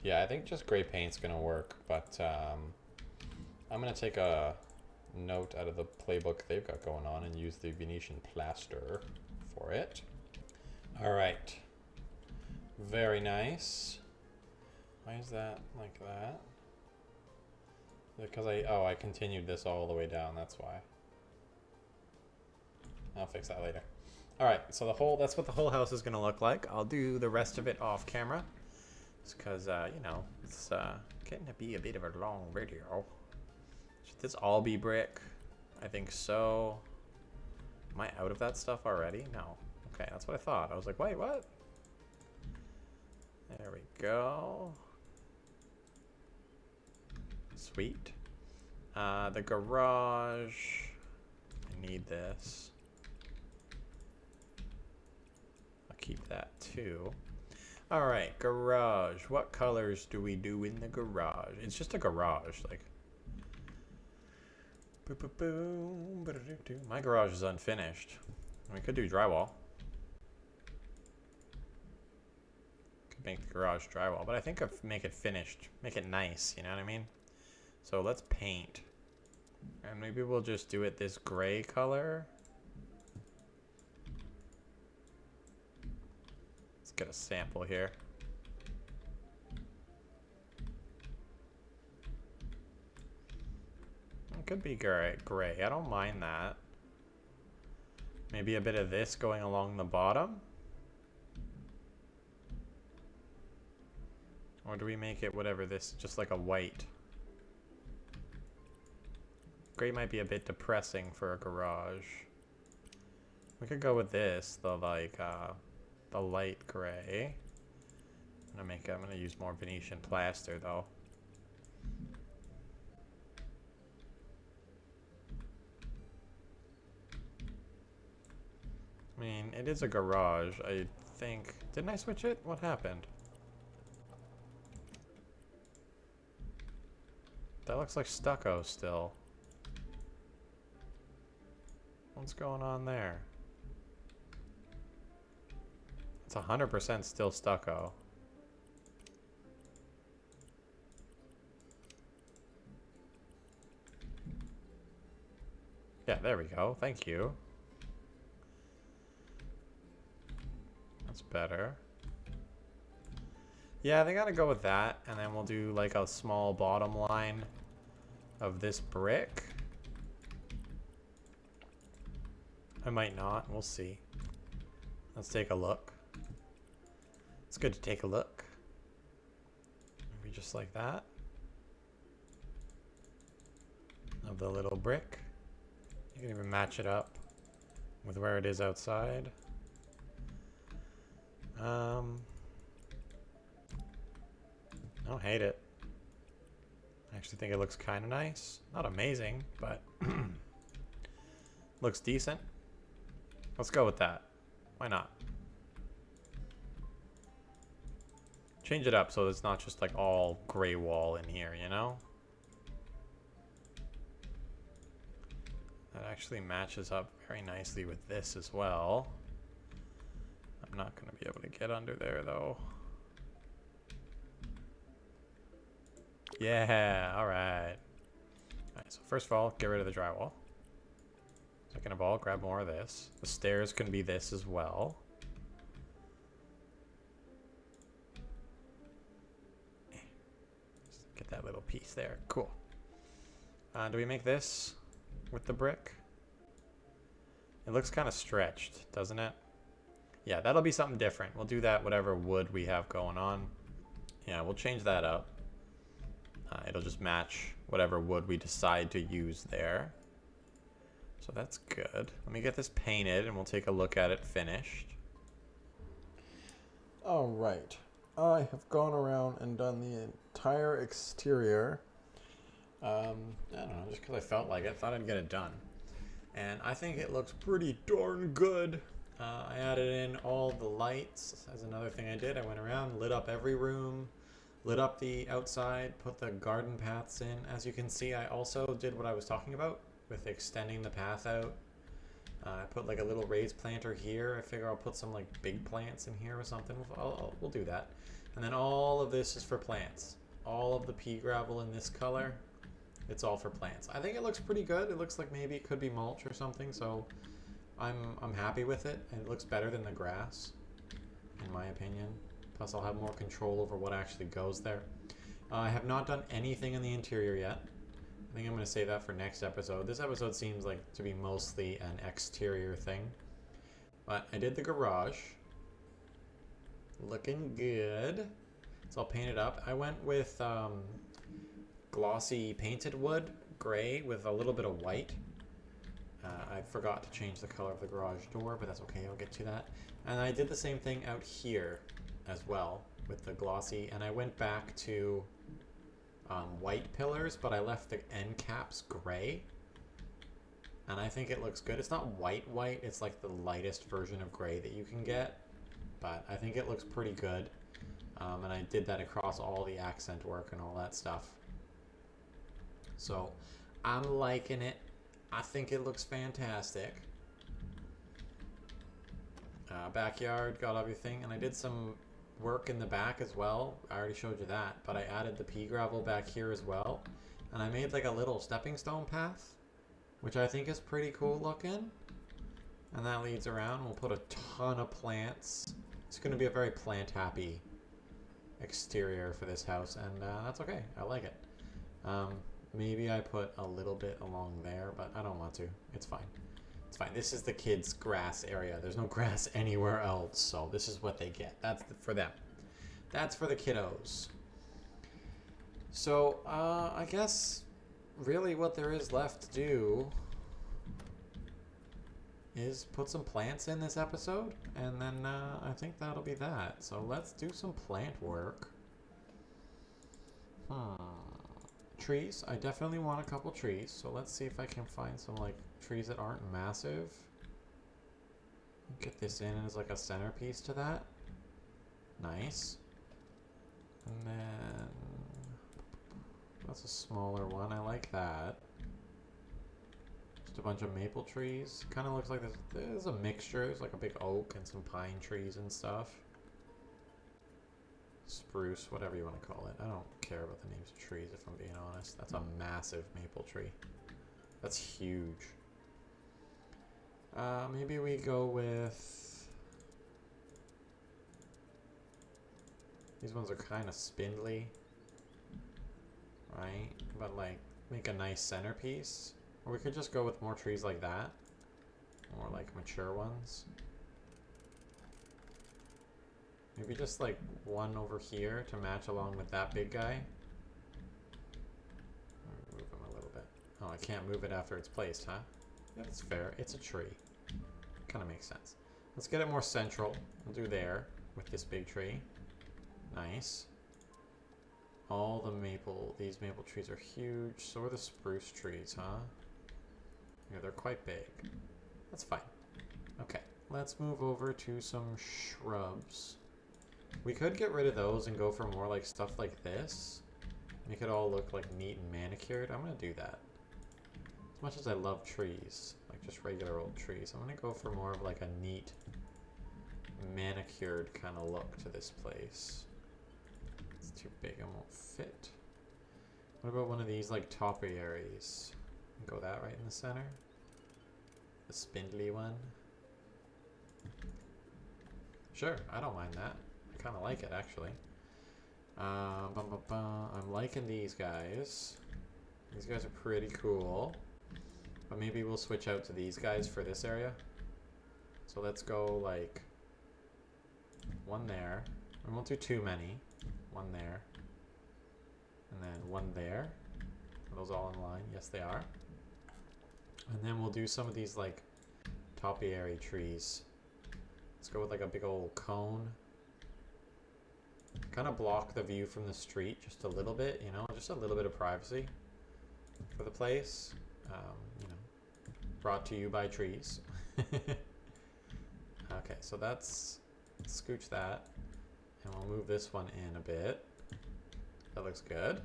Yeah, I think just gray paint's gonna work, but I'm gonna take a note out of the playbook they've got going on and use the Venetian plaster for it. All right, very nice. Why is that like that? Because I continued this all the way down, that's why. I'll fix that later. All right, so that's what the whole house is gonna look like. I'll do the rest of it off camera. Because, you know, it's getting to be a bit of a long video. Should this all be brick? I think so. Am I out of that stuff already? No. Okay, that's what I thought. I was like, wait, what? There we go. Sweet. The garage. I need this. I'll keep that too. Alright, garage. What colors do we do in the garage? It's just a garage, like. My garage is unfinished. We could do drywall. Could make the garage drywall, but I think I'd make it finished. Make it nice, you know what I mean? So let's paint. And maybe we'll just do it this gray color. Get a sample here. It could be gray. I don't mind that. Maybe a bit of this going along the bottom. Or do we make it whatever this, just like a white? Gray might be a bit depressing for a garage. We could go with this, the like the light gray. I'm gonna use more Venetian plaster though. I mean, it is a garage, I think. Didn't I switch it? What happened? That looks like stucco still. What's going on there? It's 100% still stucco. Yeah, there we go. Thank you. That's better. Yeah, they gotta go with that, and then we'll do like a small bottom line of this brick. I might not. We'll see. Let's take a look. It's good to take a look. Maybe just like that. Of the little brick. You can even match it up with where it is outside. I don't hate it. I actually think it looks kind of nice. Not amazing, but looks decent. Let's go with that. Why not? Change it up so it's not just like all gray wall in here, you know? That actually matches up very nicely with this as well. I'm not going to be able to get under there though. Yeah, alright. Alright, so first of all, get rid of the drywall. Second of all, grab more of this. The stairs can be this as well. Get that little piece there. Cool. Do we make this with the brick? It looks kind of stretched, doesn't it? Yeah, that'll be something different. We'll do that whatever wood we have going on. Yeah, we'll change that up. It'll just match whatever wood we decide to use there. So that's good. Let me get this painted and we'll take a look at it finished. All right. I have gone around and done the entire exterior. I don't know, just because I felt like it, thought I'd get it done. And I think it looks pretty darn good. I added in all the lights as another thing I did. I went around, lit up every room, lit up the outside, put the garden paths in. As you can see, I also did what I was talking about with extending the path out. I put like a little raised planter here. I figure I'll put some like big plants in here or something. We'll do that. And then all of this is for plants. All of the pea gravel in this color, it's all for plants. I think it looks pretty good. It looks like maybe it could be mulch or something, so I'm happy with it. It looks better than the grass, in my opinion. Plus I'll have more control over what actually goes there. I have not done anything in the interior yet. I think I'm going to save that for next episode. This episode seems like to be mostly an exterior thing. But I did the garage. Looking good. It's all painted up. I went with glossy painted wood, gray with a little bit of white. I forgot to change the color of the garage door, but that's okay. I'll get to that. And I did the same thing out here as well with the glossy. And I went back to white pillars, but I left the end caps gray. And I think it looks good. It's not white, it's like the lightest version of gray that you can get. But I think it looks pretty good. And I did that across all the accent work and all that stuff. So I'm liking it. I think it looks fantastic. Backyard, got everything. And I did some work in the back as well. I already showed you that. But I added the pea gravel back here as well. And I made like a little stepping stone path, which I think is pretty cool looking. And that leads around. We'll put a ton of plants. It's going to be a very plant happy exterior for this house, and that's okay. I like it. Maybe I put a little bit along there, but I don't want to. It's fine. It's fine. This is the kids' grass area. There's no grass anywhere else, so this is what they get. That's for them. That's for the kiddos. So I guess really what there is left to do is put some plants in this episode, and then I think that'll be that. So let's do some plant work. Trees. I definitely want a couple trees, so let's see if I can find some like trees that aren't massive. Get this in as like a centerpiece to that. Nice. And then that's a smaller one. I like that. A bunch of maple trees. Kind of looks like there's a mixture. There's like a big oak and some pine trees and stuff. Spruce, whatever you want to call it. I don't care about the names of trees if I'm being honest. That's a massive maple tree. That's huge. Maybe we go with... These ones are kind of spindly. Right? But like, make a nice centerpiece. Or we could just go with more trees like that. More like mature ones. Maybe just like one over here to match along with that big guy. Move him a little bit. Oh, I can't move it after it's placed, huh? Yeah, that's fair. It's a tree. Kind of makes sense. Let's get it more central. We'll do there with this big tree. Nice. All the these maple trees are huge. So are the spruce trees, huh? Yeah, they're quite big. That's fine. Okay, let's move over to some shrubs. We could get rid of those and go for more like stuff like this. Make it all look like neat and manicured. I'm gonna do that. As much as I love trees, like just regular old trees, I'm gonna go for more of like a neat, manicured kind of look to this place. It's too big, it won't fit. What about one of these like topiaries? Go that right in the center. The spindly one. Sure, I don't mind that. I kind of like it actually. I'm liking these guys. These guys are pretty cool. But maybe we'll switch out to these guys for this area. So let's go like one there. We won't do too many. One there. And then one there. Are those all in line? Yes, they are. And then we'll do some of these like topiary trees. Let's go with like a big old cone. Kind of block the view from the street just a little bit, you know, just a little bit of privacy for the place. You know, brought to you by trees. Okay, so that's, scooch that, and we'll move this one in a bit. That looks good.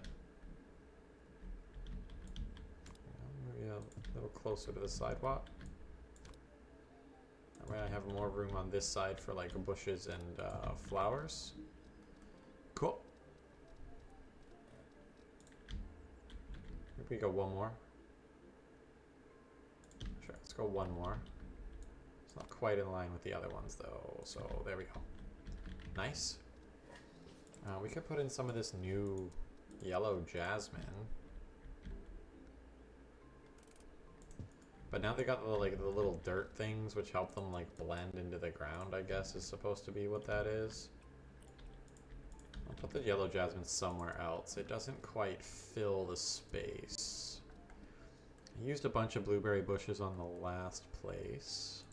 Maybe a little closer to the sidewalk. That way I have more room on this side for like bushes and flowers. Cool. Maybe we go one more. Sure, let's go one more. It's not quite in line with the other ones though, so there we go. Nice. We could put in some of this new yellow jasmine. But now they got the like the little dirt things which help them like blend into the ground, I guess is supposed to be what that is. I'll put the yellow jasmine somewhere else. It doesn't quite fill the space. I used a bunch of blueberry bushes on the last place.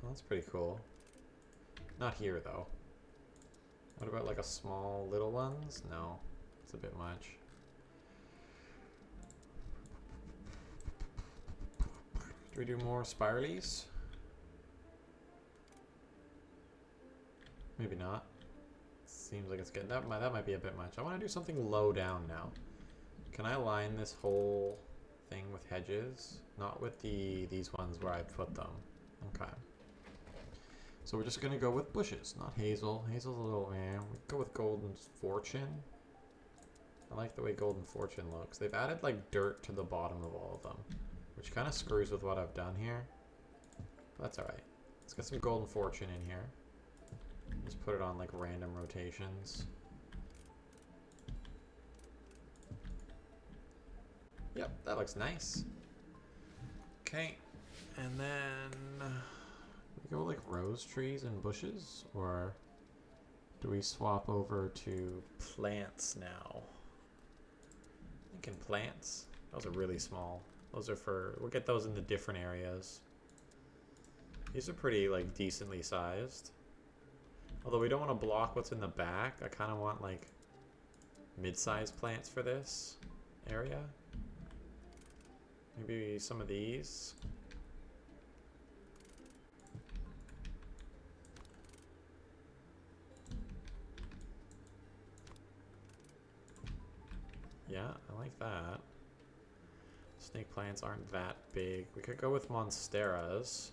Well, that's pretty cool. Not here though. What about like a small little ones? No, it's a bit much. Do we do more spiralies? Maybe not. Seems like it's good. That might be a bit much. I want to do something low down now. Can I line this whole thing with hedges? Not with these ones where I put them. Okay. So we're just gonna go with bushes, not hazel. Hazel's a little man. We go with golden fortune. I like the way golden fortune looks. They've added like dirt to the bottom of all of them, which kind of screws with what I've done here. But that's alright. Let's get some golden fortune in here. Just put it on like random rotations. Yep, that looks nice. Okay, and then we go like rose trees and bushes, or do we swap over to plants now? Thinking plants. Those are really small. Those are for, we'll get those in the different areas. These are pretty like decently sized. Although we don't want to block what's in the back. I kind of want like mid-sized plants for this area. Maybe some of these. Yeah, I like that. Snake plants aren't that big. We could go with monsteras.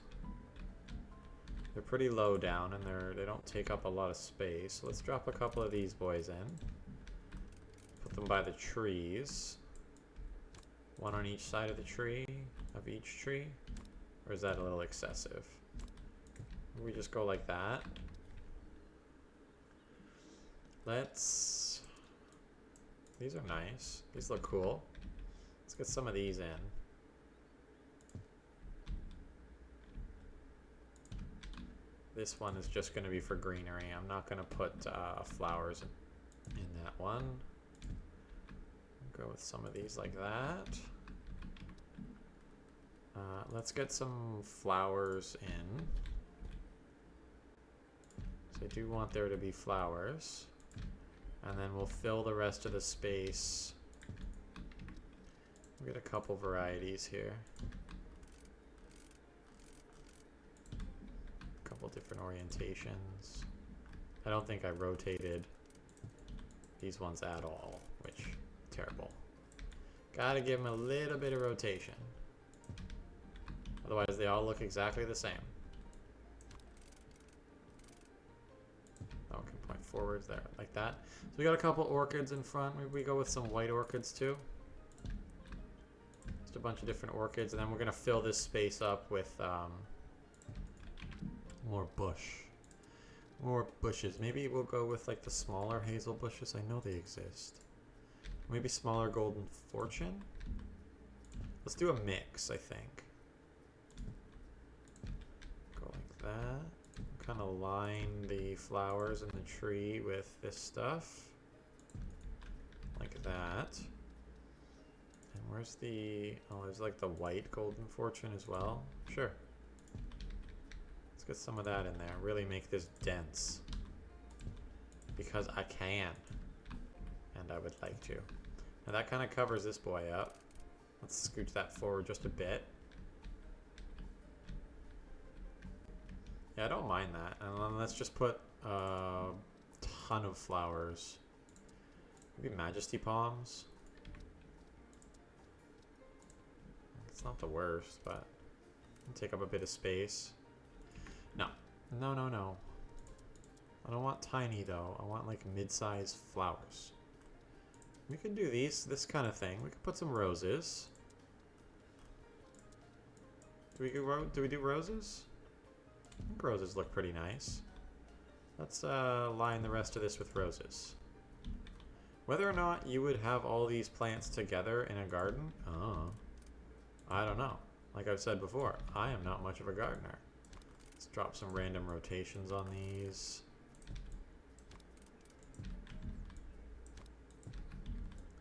They're pretty low down and they don't take up a lot of space. So let's drop a couple of these boys in. Put them by the trees. One on each side of the tree, of each tree. Or is that a little excessive? We just go like that. These are nice. These look cool. Let's get some of these in. This one is just going to be for greenery. I'm not going to put flowers in that one. Go with some of these like that. Let's get some flowers in. So I do want there to be flowers. And then we'll fill the rest of the space. We'll get a couple varieties here. Different orientations. I don't think I rotated these ones at all, which terrible. Gotta give them a little bit of rotation. Otherwise they all look exactly the same. Oh, we can point forwards there, like that. So we got a couple orchids in front. Maybe we go with some white orchids too. Just a bunch of different orchids, and then we're gonna fill this space up with more bush. Or bushes. Maybe we'll go with like the smaller hazel bushes. I know they exist. Maybe smaller golden fortune? Let's do a mix, I think. Go like that. Kind of line the flowers in the tree with this stuff. Like that. And where's the... Oh, there's like the white golden fortune as well. Sure. Let's get some of that in there. Really make this dense. Because I can. And I would like to. Now that kind of covers this boy up. Let's scooch that forward just a bit. Yeah, I don't mind that. And then let's just put a ton of flowers. Maybe majesty palms. It's not the worst, but it'll take up a bit of space. No. No, no, no. I don't want tiny though. I want like mid-sized flowers. We can do this kind of thing. We could put some roses. Do we do roses? I think roses look pretty nice. Let's line the rest of this with roses. Whether or not you would have all these plants together in a garden, I don't know. Like I've said before, I am not much of a gardener. Let's drop some random rotations on these.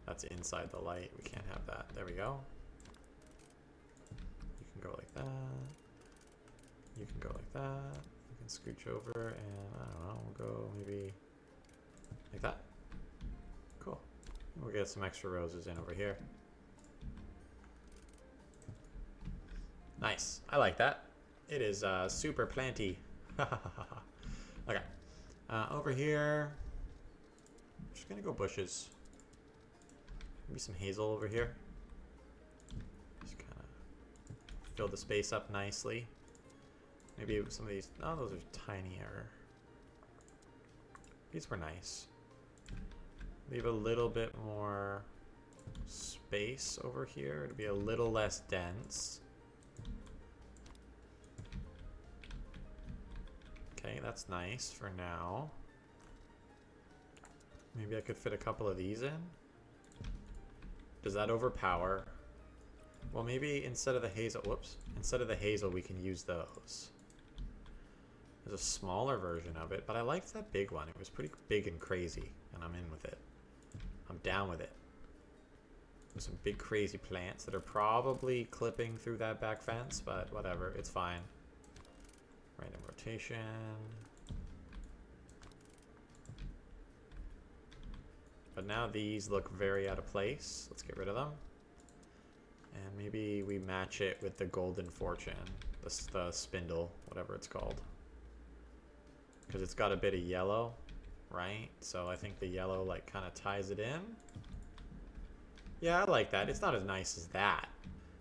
That's inside the light. We can't have that. There we go. You can go like that. You can go like that. You can scooch over and I don't know, we'll go maybe like that. Cool. We'll get some extra roses in over here. Nice. I like that. It is super planty. Okay. Over here, I'm just gonna go bushes. Maybe some hazel over here. Just kind of fill the space up nicely. Maybe some of these. Oh, those are tinier. These were nice. Leave a little bit more space over here to be a little less dense. Okay, that's nice for now. Maybe I could fit a couple of these in. Does that overpower? Well, maybe instead of the hazel, whoops, instead of the hazel, we can use those. There's a smaller version of it, but I liked that big one. It was pretty big and crazy, and I'm in with it. I'm down with it. There's some big crazy plants that are probably clipping through that back fence, but whatever, it's fine. Random rotation. But now these look very out of place. Let's get rid of them. And maybe we match it with the golden fortune, the spindle, whatever it's called. Because it's got a bit of yellow, right? So I think the yellow like kind of ties it in. Yeah, I like that. It's not as nice as that.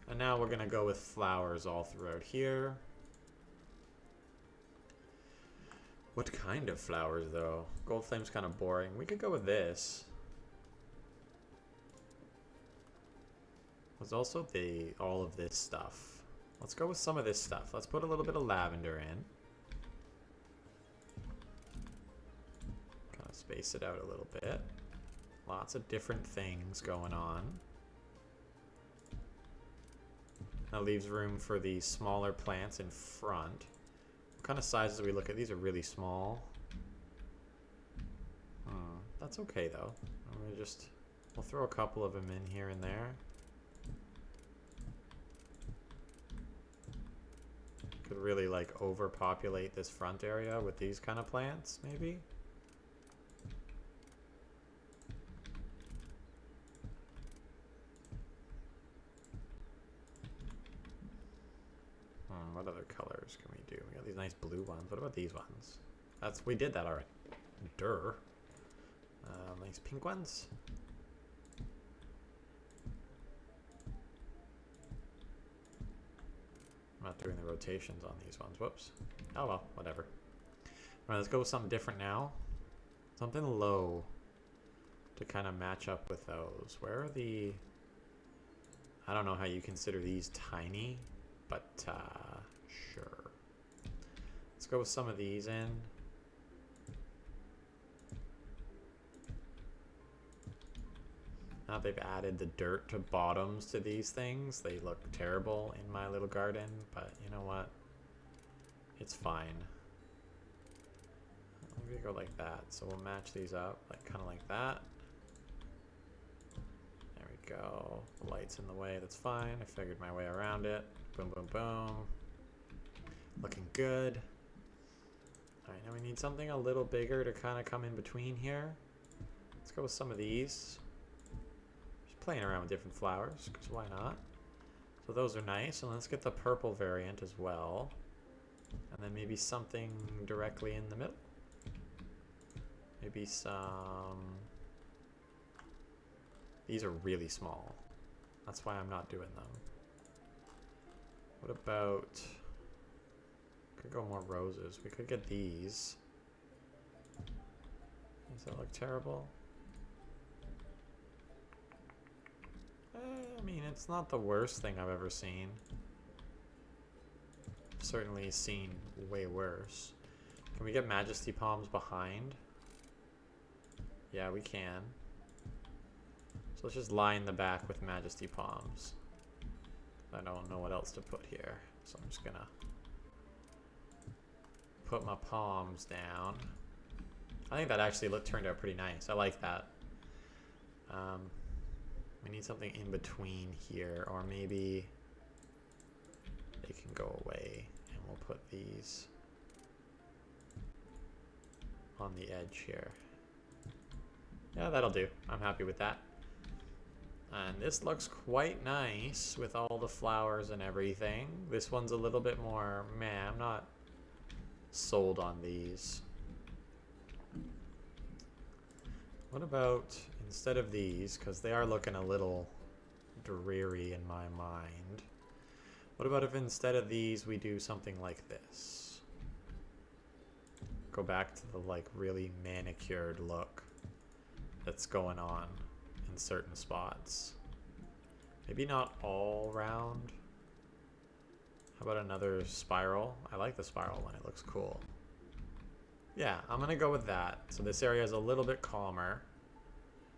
And now we're gonna go with flowers all throughout here. What kind of flowers though? Gold flame's kind of boring. We could go with this. There's also all of this stuff. Let's go with some of this stuff. Let's put a little bit of lavender in. Kind of space it out a little bit. Lots of different things going on. That leaves room for the smaller plants in front. What kind of sizes do we look at? These are really small. That's okay though. We'll throw a couple of them in here and there. Could really like overpopulate this front area with these kind of plants, maybe. What other colors can we do? We got these nice blue ones. What about these ones? We did that already. Durr. Nice pink ones. I'm not doing the rotations on these ones. Whoops. Oh well, whatever. Alright, let's go with something different now. Something low to kind of match up with those. Where are the... I don't know how you consider these tiny, but sure. Let's go with some of these in. Now they've added the dirt to bottoms to these things. They look terrible in my little garden, but you know what? It's fine. I'm gonna go like that. So we'll match these up, like kind of like that. There we go. The light's in the way, that's fine. I figured my way around it. Boom, boom, boom. Looking good. Alright, now we need something a little bigger to kind of come in between here. Let's go with some of these. Just playing around with different flowers, because why not? So those are nice, and let's get the purple variant as well. And then maybe something directly in the middle. Maybe some... These are really small. That's why I'm not doing them. What about... Could go more roses. We could get these. Does that look terrible? I mean, it's not the worst thing I've ever seen. I've certainly seen way worse. Can we get Majesty Palms behind? Yeah, we can. So let's just line the back with Majesty Palms. I don't know what else to put here, so I'm just gonna put my palms down. I think that actually turned out pretty nice. I like that. We need something in between here, or maybe they can go away, and we'll put these on the edge here. Yeah, that'll do. I'm happy with that. And this looks quite nice with all the flowers and everything. This one's a little bit more meh. I'm not sold on these. What about instead of these, because they are looking a little dreary in my mind, what about if instead of these we do something like this? Go back to the like really manicured look that's going on in certain spots. Maybe not all round. How about another spiral? I like the spiral one, it looks cool. Yeah, I'm gonna go with that. So this area is a little bit calmer,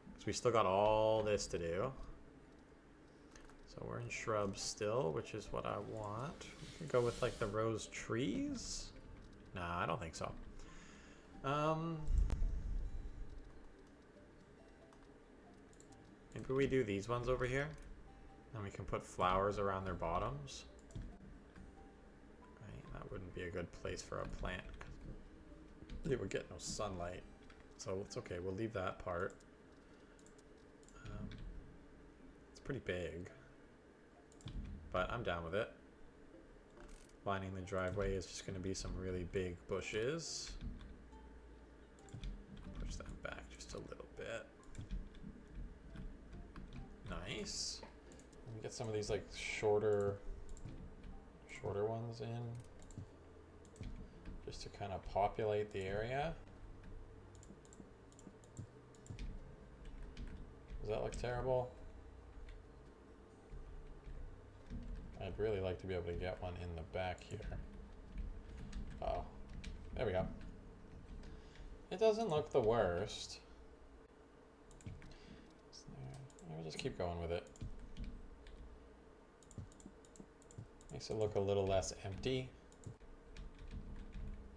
because we still got all this to do. So we're in shrubs still, which is what I want. We can go with like the rose trees. Nah, I don't think so. Maybe we do these ones over here, and we can put flowers around their bottoms. Right, that wouldn't be a good place for a plant, because it would get no sunlight. So it's okay, we'll leave that part. It's pretty big, but I'm down with it. Lining the driveway is just going to be some really big bushes. Push that back just a little bit. Nice. Let me get some of these like shorter ones in, just to kind of populate the area. Does that look terrible? I'd really like to be able to get one in the back here. Oh, there we go. It doesn't look the worst. We'll just keep going with it. Makes it look a little less empty.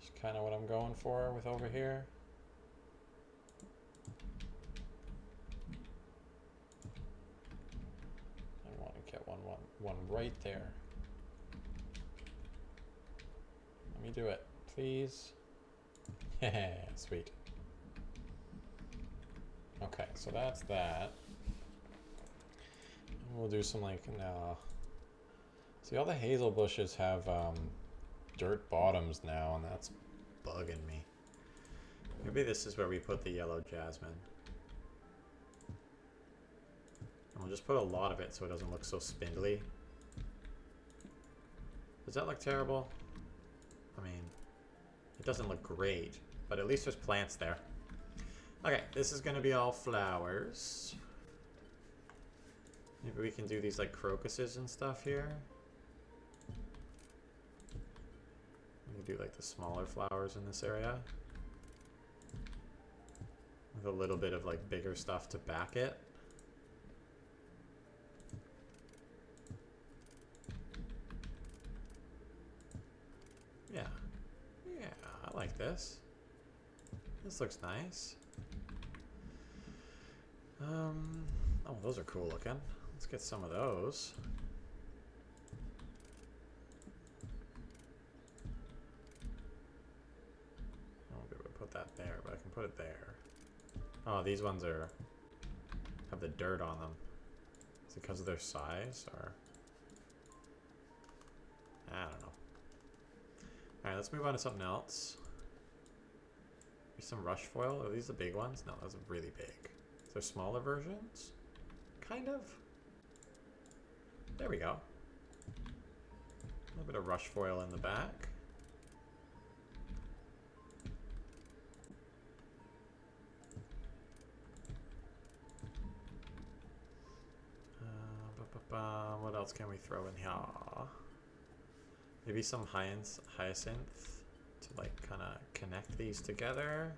Just kind of what I'm going for with over here. I want to get one right there. Let me do it, please. Yeah, sweet. Okay, so that's that. We'll do some like, no. See, all the hazel bushes have dirt bottoms now, and that's bugging me. Maybe this is where we put the yellow jasmine. And we'll just put a lot of it so it doesn't look so spindly. Does that look terrible? I mean, it doesn't look great, but at least there's plants there. Okay, this is going to be all flowers. Maybe we can do these like crocuses and stuff here. We can do like the smaller flowers in this area, with a little bit of like bigger stuff to back it. like this. This looks nice. Oh, those are cool looking. Let's get some of those. I won't be able to put that there, but I can put it there. Oh, these ones have the dirt on them. Is it because of their size, or? I don't know. Alright, let's move on to something else. Maybe some rush foil. Are these the big ones? No, those are really big. Is there smaller versions? Kind of. There we go. A little bit of rush foil in the back. What else can we throw in here? Maybe some hyacinth to like kind of connect these together.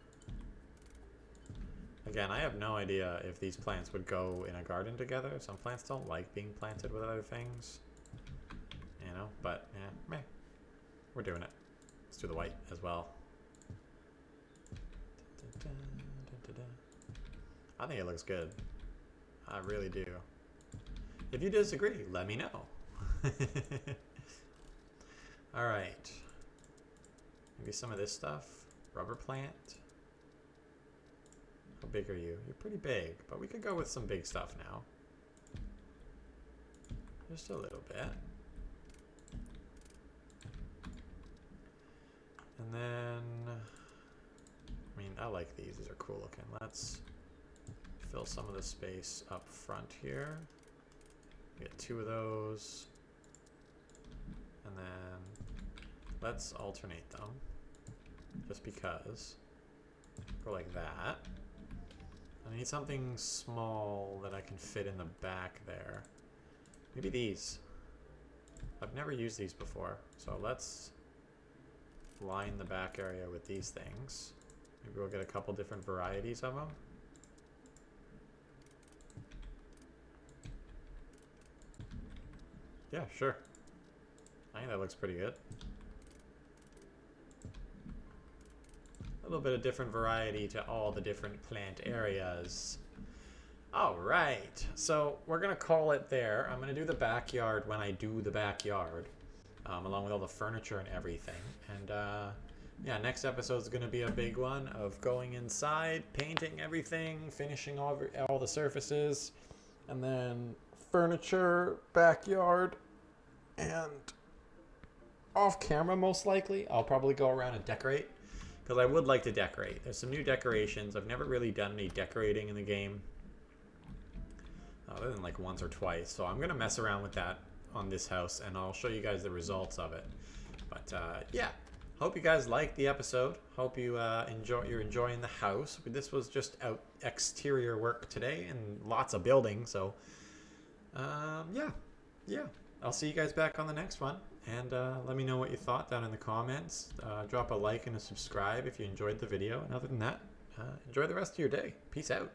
Again, I have no idea if these plants would go in a garden together. Some plants don't like being planted with other things, you know, but yeah, meh. We're doing it. Let's do the white as well. I think it looks good. I really do. If you disagree, let me know. Alright. Maybe some of this stuff. Rubber plant. How big are you? You're pretty big, but we could go with some big stuff now. Just a little bit. And then, I mean, I like these. These are cool looking. Let's fill some of the space up front here. Get 2 of those. And then let's alternate them. Just because. Go like that. I need something small that I can fit in the back there. Maybe these. I've never used these before. So let's line the back area with these things. Maybe we'll get a couple different varieties of them. Yeah, sure. I think that looks pretty good. A little bit of different variety to all the different plant areas. Alright, so we're going to call it there. I'm going to do the backyard when I do the backyard, along with all the furniture and everything. And yeah, next episode is going to be a big one of going inside, painting everything, finishing all the surfaces, and then furniture, backyard, and off camera most likely I'll probably go around and decorate, because I would like to decorate. There's some new decorations. I've never really done any decorating in the game other than like once or twice, so I'm gonna mess around with that on this house and I'll show you guys the results of it. But yeah, hope you guys liked the episode. Hope you you're enjoying the house. This was just exterior work today and lots of building, so yeah, I'll see you guys back on the next one, and let me know what you thought down in the comments. Drop a like and a subscribe if you enjoyed the video, and other than that, enjoy the rest of your day. Peace out.